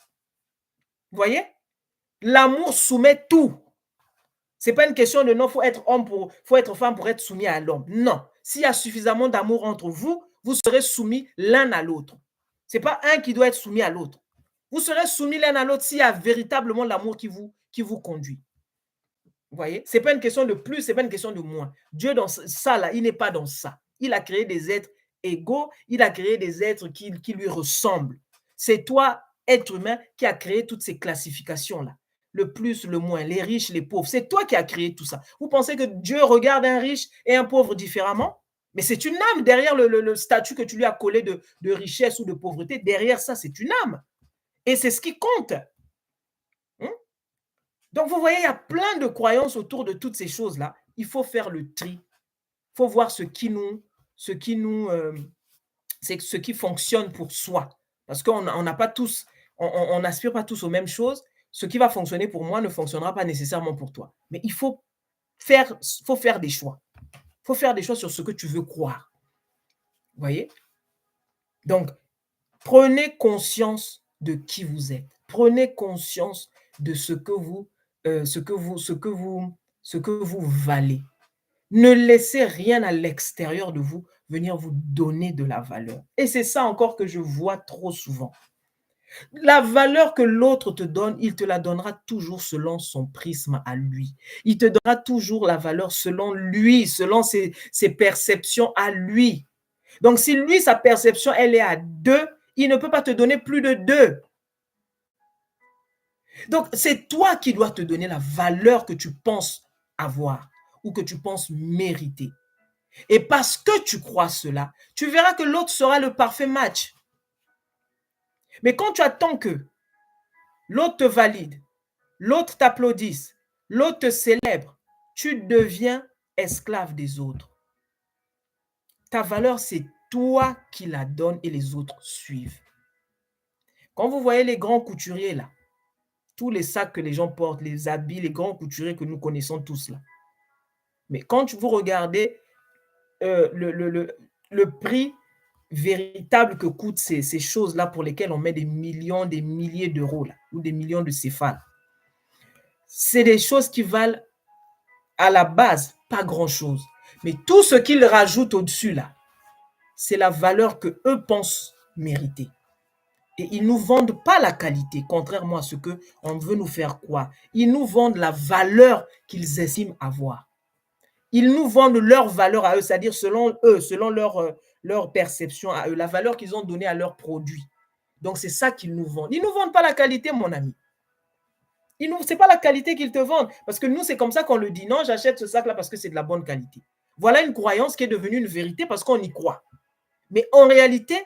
Vous voyez? L'amour soumet tout. Ce n'est pas une question de non, faut être femme pour être soumis à l'homme. Non. S'il y a suffisamment d'amour entre vous, vous serez soumis l'un à l'autre. Ce n'est pas un qui doit être soumis à l'autre. Vous serez soumis l'un à l'autre s'il y a véritablement l'amour qui vous conduit. Vous voyez? Ce n'est pas une question de plus, ce n'est pas une question de moins. Dieu, dans ça, là, il n'est pas dans ça. Il a créé des êtres égaux, il a créé des êtres qui lui ressemblent. C'est toi, être humain, qui a créé toutes ces classifications-là. Le plus, le moins, les riches, les pauvres. C'est toi qui as créé tout ça. Vous pensez que Dieu regarde un riche et un pauvre différemment? Mais c'est une âme derrière le statut que tu lui as collé de richesse ou de pauvreté. Derrière ça, c'est une âme. Et c'est ce qui compte. Donc, vous voyez, il y a plein de croyances autour de toutes ces choses-là. Il faut faire le tri. Il faut voir ce qui fonctionne pour soi. Parce qu'on n'a pas tous, on n'aspire pas tous aux mêmes choses. Ce qui va fonctionner pour moi ne fonctionnera pas nécessairement pour toi. Mais il faut faire des choix. Il faut faire des choix sur ce que tu veux croire. Vous voyez? Donc, prenez conscience de qui vous êtes. Prenez conscience de ce que vous valez. Ne laissez rien à l'extérieur de vous venir vous donner de la valeur. Et c'est ça encore que je vois trop souvent. La valeur que l'autre te donne, il te la donnera toujours selon son prisme à lui. Il te donnera toujours la valeur selon lui, selon ses perceptions à lui. Donc, si lui, sa perception, elle est à 2, il ne peut pas te donner plus de 2. Donc, c'est toi qui dois te donner la valeur que tu penses avoir ou que tu penses mériter. Et parce que tu crois cela, tu verras que l'autre sera le parfait match. Mais quand tu attends que l'autre te valide, l'autre t'applaudisse, l'autre te célèbre, tu deviens esclave des autres. Ta valeur, c'est toi qui la donnes et les autres suivent. Quand vous voyez les grands couturiers là, tous les sacs que les gens portent, les habits, les grands couturiers que nous connaissons tous là. Mais quand vous regardez le prix véritable que coûtent ces choses-là pour lesquelles on met des millions, des milliers d'euros là, ou des millions de céphales, c'est des choses qui valent à la base pas grand-chose. Mais tout ce qu'ils rajoutent au-dessus là, c'est la valeur que eux pensent mériter. Et ils ne nous vendent pas la qualité, contrairement à ce qu'on veut nous faire croire. Ils nous vendent la valeur qu'ils estiment avoir. Ils nous vendent leur valeur à eux, c'est-à-dire selon eux, selon leur perception à eux, la valeur qu'ils ont donnée à leurs produits. Donc, c'est ça qu'ils nous vendent. Ils ne nous vendent pas la qualité, mon ami. Ce n'est pas la qualité qu'ils te vendent. Parce que nous, c'est comme ça qu'on le dit. Non, j'achète ce sac-là parce que c'est de la bonne qualité. Voilà une croyance qui est devenue une vérité parce qu'on y croit. Mais en réalité,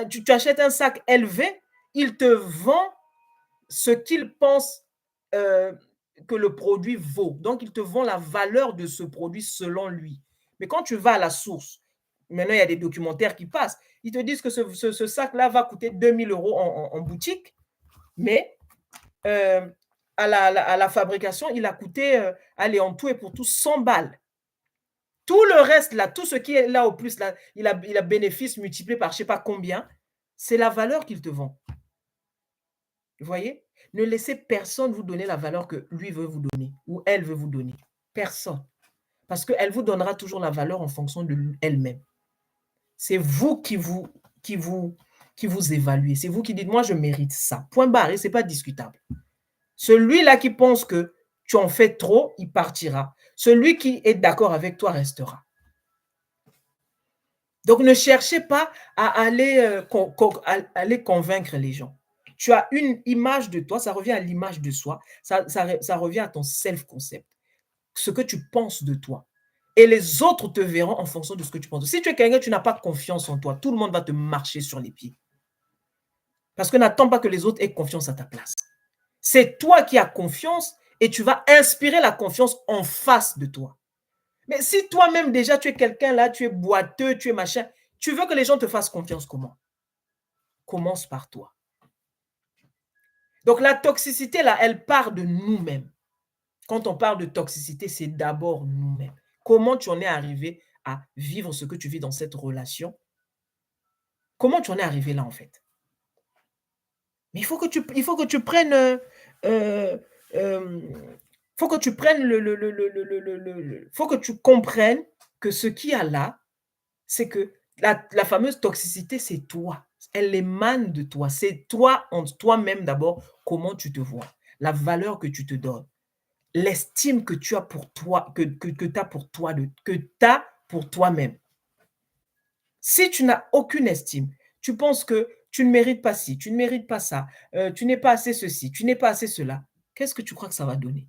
tu achètes un sac élevé, il te vend ce qu'il pense que le produit vaut. Donc, il te vend la valeur de ce produit selon lui. Mais quand tu vas à la source, maintenant, il y a des documentaires qui passent, ils te disent que ce sac-là va coûter 2 000 € en boutique, mais à la fabrication, il a coûté, allez, en tout et pour tout, 100 balles. Tout le reste, là, tout ce qui est là au plus, là, il a bénéfice multiplié par je ne sais pas combien, c'est la valeur qu'il te vend. Vous voyez? Ne laissez personne vous donner la valeur que lui veut vous donner ou elle veut vous donner. Personne. Parce qu'elle vous donnera toujours la valeur en fonction de elle-même. C'est vous qui vous qui vous évaluez. C'est vous qui dites, moi, je mérite ça. Point barré, ce n'est pas discutable. Celui-là qui pense que tu en fais trop, il partira. Celui qui est d'accord avec toi restera. Donc, ne cherchez pas à aller convaincre les gens. Tu as une image de toi, ça revient à l'image de soi, ça revient à ton self-concept, ce que tu penses de toi. Et les autres te verront en fonction de ce que tu penses. Si tu es quelqu'un, tu n'as pas confiance en toi, tout le monde va te marcher sur les pieds. Parce que n'attends pas que les autres aient confiance à ta place. C'est toi qui as confiance et tu vas inspirer la confiance en face de toi. Mais si toi-même déjà tu es quelqu'un là, tu es boiteux, tu es machin, tu veux que les gens te fassent confiance comment? Commence par toi. Donc la toxicité là, elle part de nous-mêmes. Quand on parle de toxicité, c'est d'abord nous-mêmes. Comment tu en es arrivé à vivre ce que tu vis dans cette relation? Comment tu en es arrivé là en fait? Mais il faut que tu prennes faut que tu prennes faut que tu comprennes que ce qu'il y a là, c'est que la fameuse toxicité, c'est toi. Elle émane de toi. C'est toi, en toi-même d'abord, comment tu te vois, la valeur que tu te donnes, l'estime que tu as pour toi, que tu as pour toi, que tu as pour toi-même. Si tu n'as aucune estime, tu penses que tu ne mérites pas ci, tu ne mérites pas ça, tu n'es pas assez ceci, tu n'es pas assez cela, qu'est-ce que tu crois que ça va donner?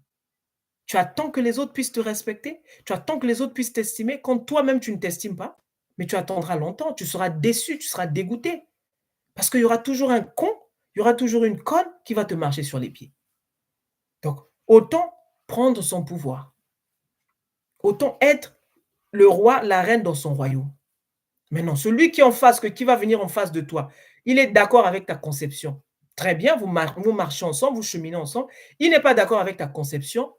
Tu attends que les autres puissent te respecter? Tu attends que les autres puissent t'estimer quand toi-même tu ne t'estimes pas? Mais tu attendras longtemps, tu seras déçu, tu seras dégoûté. Parce qu'il y aura toujours un con, il y aura toujours une conne qui va te marcher sur les pieds. Donc, autant prendre son pouvoir, autant être le roi, la reine dans son royaume. Maintenant, celui qui est en face, qui va venir en face de toi, il est d'accord avec ta conception. Très bien, vous marchez ensemble, vous cheminez ensemble. Il n'est pas d'accord avec ta conception.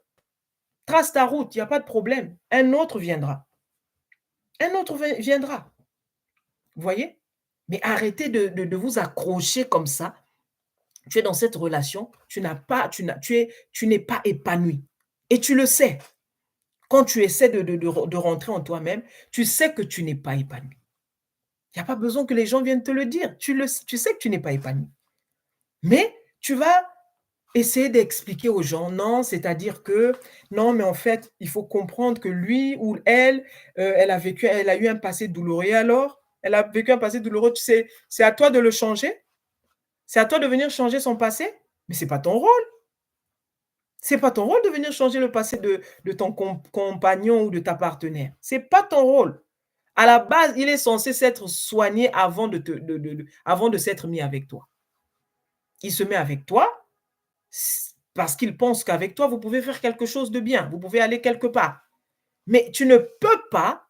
Trace ta route, il n'y a pas de problème. Un autre viendra. Un autre viendra. Vous voyez? Mais arrêtez de vous accrocher comme ça. Tu es dans cette relation, tu n'es pas épanoui. Et tu le sais. Quand tu essaies de rentrer en toi-même, tu sais que tu n'es pas épanoui. Il n'y a pas besoin que les gens viennent te le dire. Tu sais que tu n'es pas épanoui. Mais tu vas essayer d'expliquer aux gens, non, c'est-à-dire que, non, mais en fait, il faut comprendre que lui ou elle, elle a eu un passé douloureux. Et alors, elle a vécu un passé douloureux, tu sais, c'est à toi de le changer. C'est à toi de venir changer son passé. Mais ce n'est pas ton rôle. Ce n'est pas ton rôle de venir changer le passé de ton compagnon ou de ta partenaire. Ce n'est pas ton rôle. À la base, il est censé s'être soigné avant de s'être mis avec toi. Il se met avec toi parce qu'il pense qu'avec toi, vous pouvez faire quelque chose de bien. Vous pouvez aller quelque part. Mais tu ne peux pas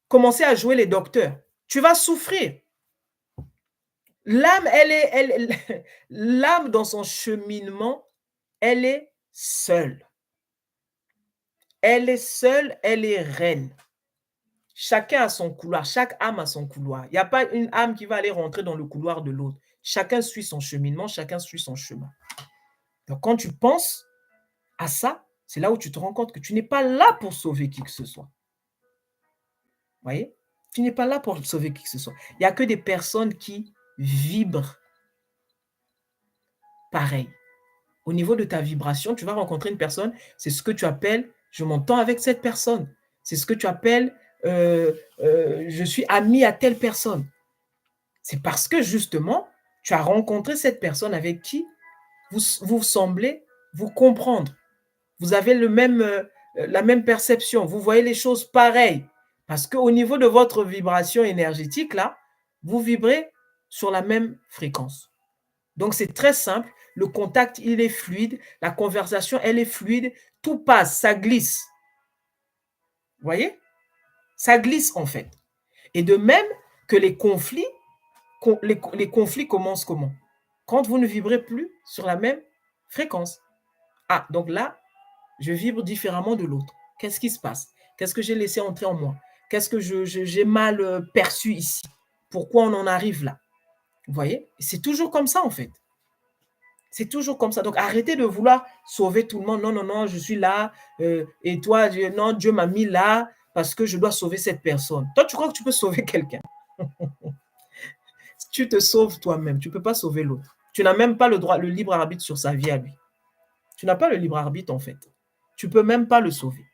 commencer à jouer les docteurs. Tu vas souffrir. L'âme, l'âme dans son cheminement, elle est seule. Elle est seule, elle est reine. Chacun a son couloir, chaque âme a son couloir. Il n'y a pas une âme qui va aller rentrer dans le couloir de l'autre. Chacun suit son cheminement, chacun suit son chemin. Donc, quand tu penses à ça, c'est là où tu te rends compte que tu n'es pas là pour sauver qui que ce soit. Vous voyez? Tu n'es pas là pour sauver qui que ce soit. Il n'y a que des personnes qui vibrent pareil. Au niveau de ta vibration, tu vas rencontrer une personne, c'est ce que tu appelles « je m'entends avec cette personne ». C'est ce que tu appelles je suis ami à telle personne. C'est parce que justement, tu as rencontré cette personne avec qui vous semblez vous comprendre. Vous avez la même perception. Vous voyez les choses pareilles. Parce qu'au niveau de votre vibration énergétique, là, vous vibrez sur la même fréquence. Donc, c'est très simple. Le contact, il est fluide. La conversation, elle est fluide. Tout passe, ça glisse. Vous voyez? Ça glisse en fait. Et de même que les conflits commencent comment? Quand vous ne vibrez plus sur la même fréquence. Ah, donc là, je vibre différemment de l'autre. Qu'est-ce qui se passe? Qu'est-ce que j'ai laissé entrer en moi? Qu'est-ce que j'ai mal perçu ici? Pourquoi on en arrive là? Vous voyez? C'est toujours comme ça en fait. C'est toujours comme ça. Donc, arrêtez de vouloir sauver tout le monde. Non, non, non, je suis là. Et toi, non, Dieu m'a mis là parce que je dois sauver cette personne. Toi, tu crois que tu peux sauver quelqu'un? Tu te sauves toi-même, tu ne peux pas sauver l'autre. Tu n'as même pas le droit, le libre arbitre sur sa vie à lui. Tu n'as pas le libre arbitre en fait. Tu ne peux même pas le sauver.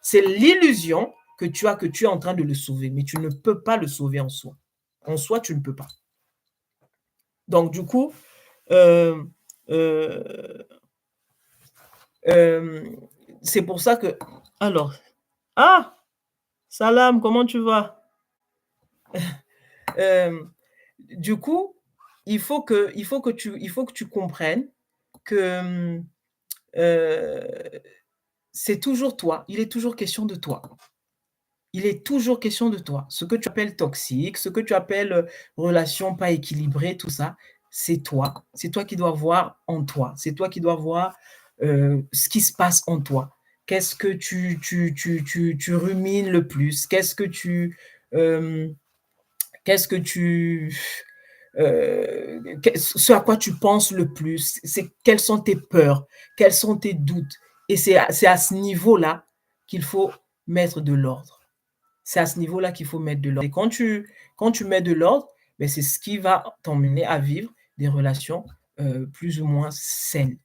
C'est l'illusion que tu es en train de le sauver, mais tu ne peux pas le sauver en soi. En soi, tu ne peux pas. Donc du coup, euh, euh, c'est pour ça que... Alors, ah, Salam, comment tu vas? Euh, du coup, il faut que tu comprennes que euh, c'est toujours toi. Il est toujours question de toi. Il est toujours question de toi. Ce que tu appelles toxique, ce que tu appelles relation pas équilibrée, tout ça, c'est toi. C'est toi qui dois voir en toi. C'est toi qui dois voir ce qui se passe en toi. Qu'est-ce que tu rumines le plus? Euh, qu'est-ce que tu ce à quoi tu penses le plus? C'est quelles sont tes peurs? Quels sont tes doutes? Et c'est à ce niveau-là qu'il faut mettre de l'ordre. C'est à ce niveau-là qu'il faut mettre de l'ordre. Et quand tu mets de l'ordre, ben c'est ce qui va t'emmener à vivre des relations plus ou moins saines.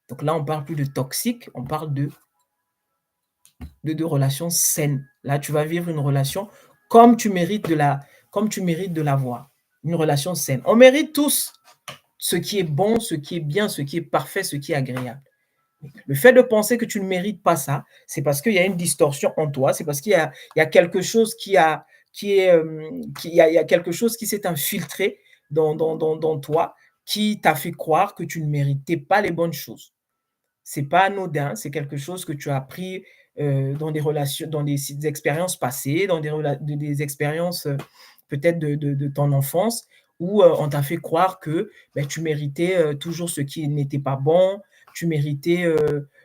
Donc là, on parle plus de toxique, on parle de relations saines. Là, tu vas vivre une relation comme tu mérites de l'avoir. Une relation saine. On mérite tous ce qui est bon, ce qui est bien, ce qui est parfait, ce qui est agréable. Le fait de penser que tu ne mérites pas ça, c'est parce qu'il y a une distorsion en toi, c'est parce qu'il y a quelque chose il y a quelque chose qui s'est infiltré dans toi, qui t'a fait croire que tu ne méritais pas les bonnes choses. C'est pas anodin, c'est quelque chose que tu as appris dans des relations, dans des expériences passées, dans des expériences peut-être de ton enfance, où on t'a fait croire que ben, tu méritais toujours ce qui n'était pas bon, tu méritais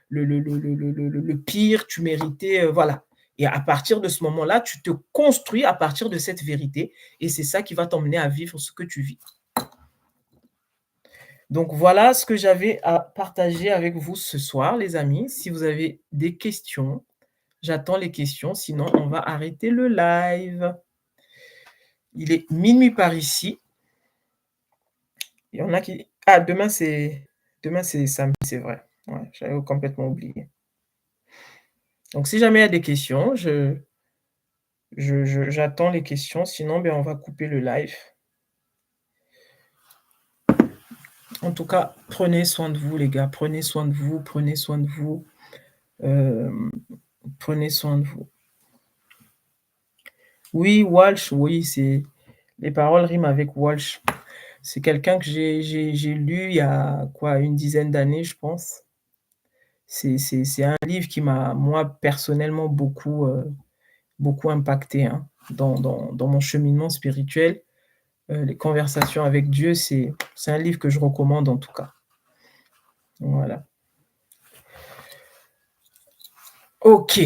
le pire, tu méritais, voilà. Et à partir de ce moment-là, tu te construis à partir de cette vérité, et c'est ça qui va t'emmener à vivre ce que tu vis. Donc voilà ce que j'avais à partager avec vous ce soir, les amis. Si vous avez des questions, j'attends les questions, sinon on va arrêter le live. Il est minuit par ici. Il y en a qui... Ah, demain c'est samedi, c'est vrai. Ouais, j'avais complètement oublié. Donc si jamais il y a des questions, j'attends les questions, sinon ben, on va couper le live. En tout cas, prenez soin de vous, les gars. Prenez soin de vous, prenez soin de vous. Prenez soin de vous. Oui, Walsh, oui, c'est les paroles riment avec Walsh. C'est quelqu'un que j'ai lu il y a quoi, une dizaine d'années, je pense. C'est un livre qui m'a, moi, personnellement, beaucoup impacté hein, dans mon cheminement spirituel. Les conversations avec Dieu, c'est un livre que je recommande en tout cas. Voilà. Ok.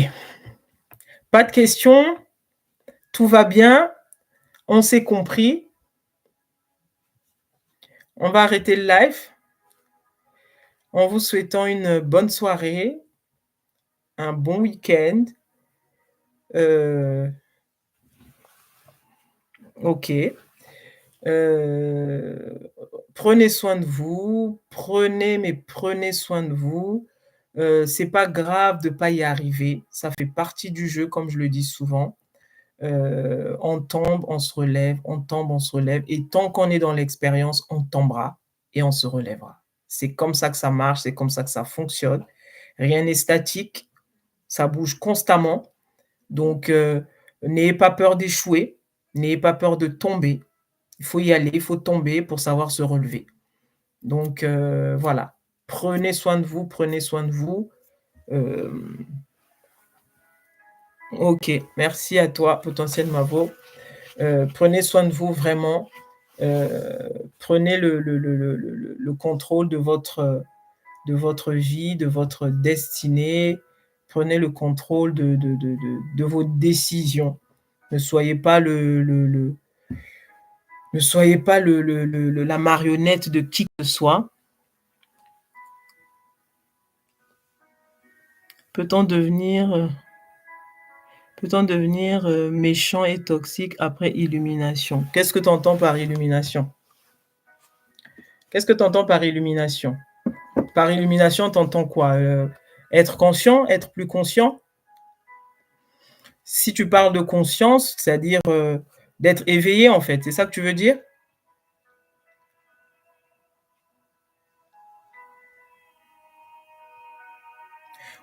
Pas de questions. Tout va bien. On s'est compris. On va arrêter le live en vous souhaitant une bonne soirée, un bon week-end. Ok. Prenez soin de vous. Prenez soin de vous. C'est pas grave de pas y arriver. Ça fait partie du jeu, comme je le dis souvent. On tombe, on se relève, on tombe, on se relève. Et tant qu'on est dans l'expérience, on tombera et on se relèvera. C'est comme ça que ça marche, c'est comme ça que ça fonctionne. Rien n'est statique, ça bouge constamment. Donc, n'ayez pas peur d'échouer, n'ayez pas peur de tomber. Il faut y aller, il faut tomber pour savoir se relever. Donc, voilà. Prenez soin de vous, prenez soin de vous. Euh, ok, merci à toi, Potentiel Mavo. Prenez soin de vous vraiment. Prenez le contrôle de votre vie, de votre destinée. Prenez le contrôle de vos décisions. Ne soyez pas ne soyez pas la marionnette de qui que ce soit. Peut-on devenir Peut-on devenir, méchant et toxique après illumination? Qu'est-ce que tu entends par illumination? Qu'est-ce que tu entends par illumination? Par illumination, tu entends quoi? Être conscient, être plus conscient? Si tu parles de conscience, c'est-à-dire, d'être éveillé, en fait, c'est ça que tu veux dire?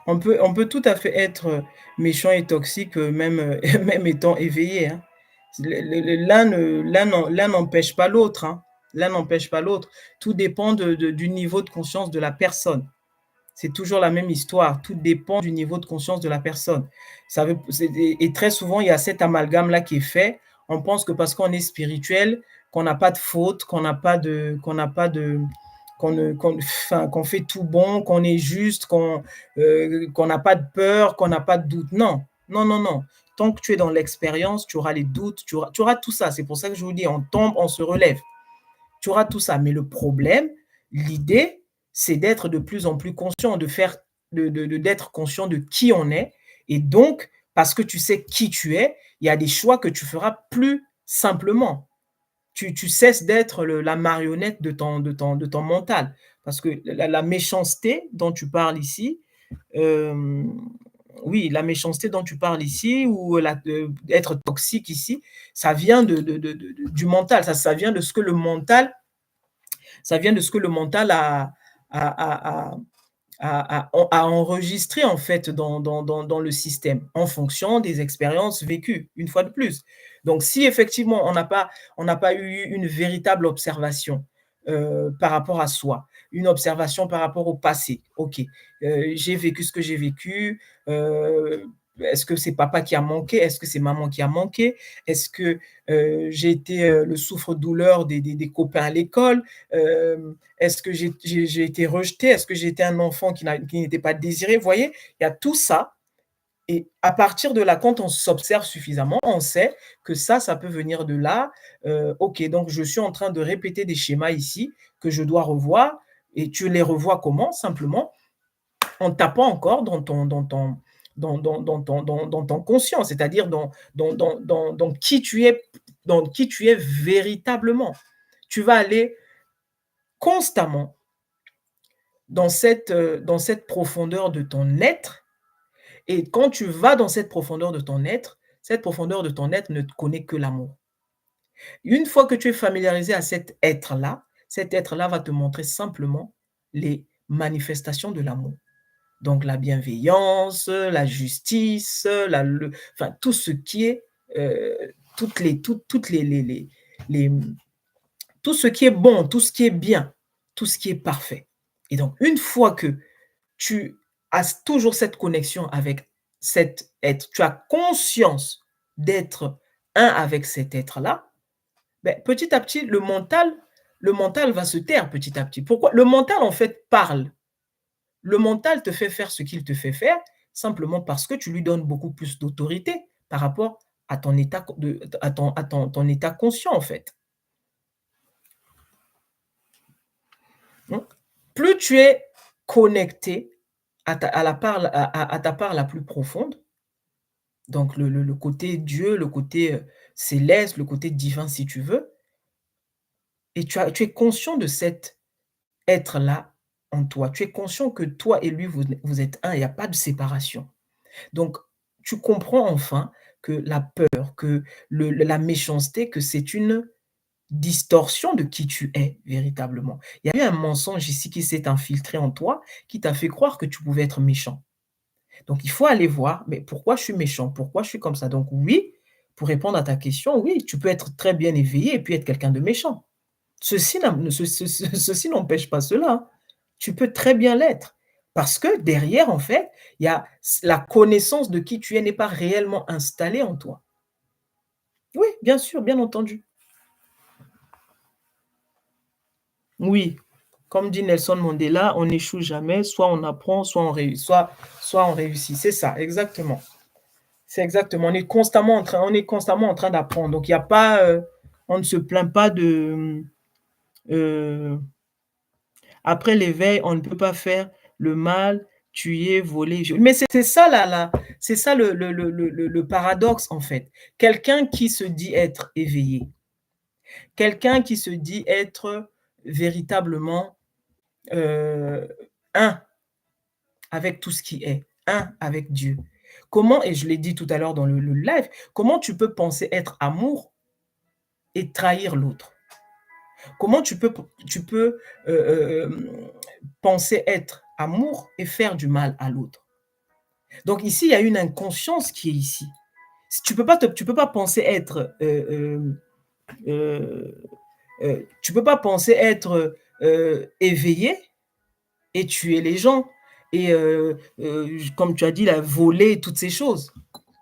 On peut tout à fait être, méchant et toxique, même, même étant éveillé, hein. L'un n'empêche pas l'autre, hein. L'un n'empêche pas l'autre. Tout dépend du niveau de conscience de la personne. C'est toujours la même histoire, tout dépend du niveau de conscience de la personne. Ça veut c'est et très souvent, il y a cet amalgame-là qui est fait. On pense que parce qu'on est spirituel, qu'on n'a pas de faute, qu'on ne qu'on enfin, qu'on fait tout bon, qu'on est juste, qu'on n'a pas de peur, qu'on n'a pas de doute. Non, non, non, non. Tant que tu es dans l'expérience, tu auras les doutes, tu auras tout ça. C'est pour ça que je vous dis, on tombe, on se relève. Tu auras tout ça. Mais le problème, l'idée, c'est d'être de plus en plus conscient, de faire, d'être conscient de qui on est. Et donc, parce que tu sais qui tu es, il y a des choix que tu feras plus simplement. Tu cesses d'être la marionnette de ton mental. Parce que la méchanceté dont tu parles ici, euh, oui, la méchanceté dont tu parles ici, ou être toxique ici, ça vient du mental, ça vient de ce que le mental a, a enregistré en fait dans le système en fonction des expériences vécues, une fois de plus. Donc, si effectivement on n'a pas eu une véritable observation par rapport à soi, une observation par rapport au passé, ok, j'ai vécu ce que j'ai vécu. Est-ce que c'est papa qui a manqué? Est-ce que c'est maman qui a manqué? Est-ce que j'ai été le souffre-douleur des copains à l'école? Est-ce que j'ai été rejeté? Est-ce que j'ai été un enfant qui n'était pas désiré? Vous voyez, il y a tout ça. Et à partir de là, quand on s'observe suffisamment, on sait que ça peut venir de là. Ok, donc je suis en train de répéter des schémas ici que je dois revoir. Et tu les revois comment? Simplement en tapant encore dans ton conscient, c'est-à-dire dans qui tu es véritablement. Tu vas aller constamment dans cette profondeur de ton être. Et quand tu vas dans cette profondeur de ton être, cette profondeur de ton être ne te connaît que l'amour. Une fois que tu es familiarisé à cet être-là va te montrer simplement les manifestations de l'amour. Donc la bienveillance, la justice, enfin tout ce qui est, toutes les tout ce qui est bon, tout ce qui est bien, tout ce qui est parfait. Et donc une fois que tu as toujours cette connexion avec cet être, tu as conscience d'être un avec cet être-là, ben, petit à petit, le mental va se taire petit à petit. Pourquoi? Le mental, en fait, parle. Le mental te fait faire ce qu'il te fait faire simplement parce que tu lui donnes beaucoup plus d'autorité par rapport à ton état, ton état conscient, en fait. Donc, plus tu es connecté à ta part la plus profonde, donc le côté Dieu, le côté céleste, le côté divin, si tu veux, et tu es conscient de cet être-là en toi. Tu es conscient que toi et lui, vous êtes un, il n'y a pas de séparation. Donc, tu comprends enfin que la peur, que la méchanceté, que c'est une distorsion de qui tu es véritablement. Il y a eu un mensonge ici qui s'est infiltré en toi, qui t'a fait croire que tu pouvais être méchant. Donc, il faut aller voir, mais pourquoi je suis méchant? Pourquoi je suis comme ça? Donc, oui, pour répondre à ta question, oui, tu peux être très bien éveillé et puis être quelqu'un de méchant. Ceci n'empêche pas cela, hein. Tu peux très bien l'être. Parce que derrière, en fait, il y a la connaissance de qui tu es n'est pas réellement installée en toi. Oui, bien sûr, bien entendu. Oui, comme dit Nelson Mandela, on n'échoue jamais, soit on apprend, soit on réussit. C'est ça, exactement. C'est exactement. On est constamment en train d'apprendre. Donc il y a pas, on ne se plaint pas euh, après l'éveil, on ne peut pas faire le mal tuer, voler, violer. Mais c'est ça c'est ça le paradoxe en fait. Quelqu'un qui se dit être éveillé, quelqu'un qui se dit être véritablement euh, un avec tout ce qui est, un avec Dieu. Comment, et je l'ai dit tout à l'heure dans le live, comment tu peux penser être amour et trahir l'autre? Comment tu peux penser être amour et faire du mal à l'autre? Donc ici, il y a une inconscience qui est ici. Tu peux pas penser être, tu peux pas penser être éveillé et tuer les gens et comme tu as dit, la voler, toutes ces choses.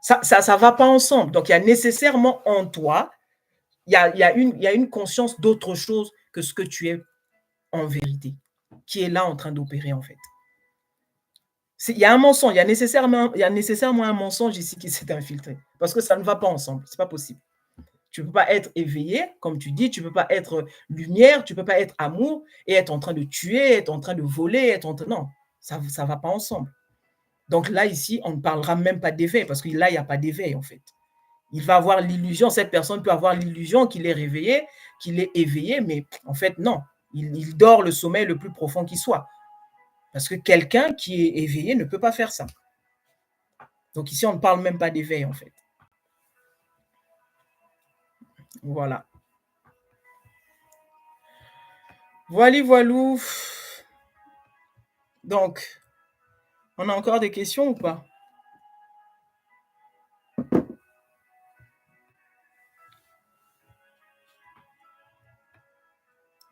Ça va pas ensemble. Donc il y a nécessairement en toi, il y a une conscience d'autre chose que ce que tu es en vérité, qui est là en train d'opérer en fait. Il y a un mensonge, il y a nécessairement un mensonge ici qui s'est infiltré. Parce que ça ne va pas ensemble, c'est pas possible. Tu ne peux pas être éveillé, comme tu dis, tu ne peux pas être lumière, tu ne peux pas être amour et être en train de tuer, être en train de voler, non, ça ne va pas ensemble. Donc là, ici, on ne parlera même pas d'éveil, parce que là, il n'y a pas d'éveil en fait. Il va avoir l'illusion, cette personne peut avoir l'illusion qu'il est réveillé, qu'il est éveillé, mais en fait, non. Il dort le sommeil le plus profond qui soit. Parce que quelqu'un qui est éveillé ne peut pas faire ça. Donc ici, on ne parle même pas d'éveil, en fait. Voilà. Voilà, voilou. Donc, on a encore des questions ou pas?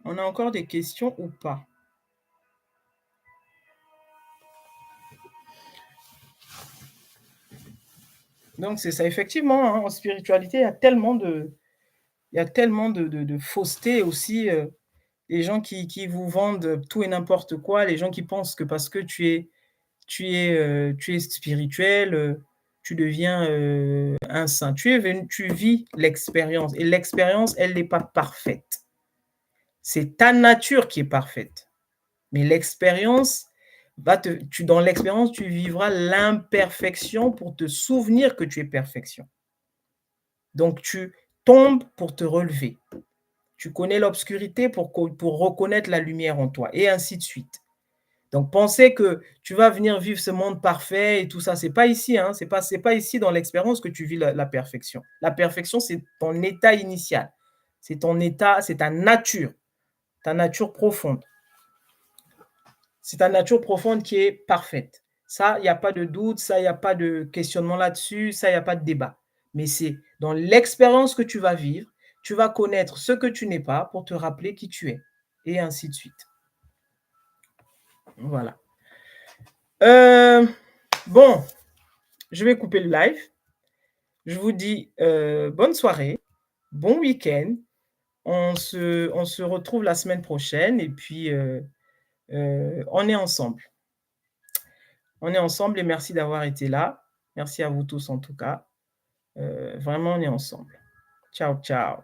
On a encore des questions ou pas? Donc, c'est ça. Effectivement, hein, en spiritualité, il y a tellement de fausseté aussi. Les gens qui vous vendent tout et n'importe quoi, les gens qui pensent que parce que tu es spirituel, tu deviens un saint. Tu vis l'expérience et l'expérience, elle n'est pas parfaite. C'est ta nature qui est parfaite. Mais l'expérience dans l'expérience, tu vivras l'imperfection pour te souvenir que tu es perfection. Donc tu tombes pour te relever. Tu connais l'obscurité pour reconnaître la lumière en toi et ainsi de suite. Donc penser que tu vas venir vivre ce monde parfait et tout ça, c'est pas ici, hein, c'est pas ici dans l'expérience que tu vis la perfection. La perfection, c'est ton état initial. C'est ton état, c'est ta nature profonde. C'est ta nature profonde qui est parfaite. Ça, il n'y a pas de doute, ça, il n'y a pas de questionnement là-dessus, ça, il n'y a pas de débat. Mais c'est dans l'expérience que tu vas vivre, tu vas connaître ce que tu n'es pas pour te rappeler qui tu es. Et ainsi de suite. Voilà. Bon, je vais couper le live. Je vous dis bonne soirée, bon week-end. On se retrouve la semaine prochaine et puis on est ensemble. On est ensemble et merci d'avoir été là. Merci à vous tous en tout cas. Vraiment, on est ensemble. Ciao, ciao.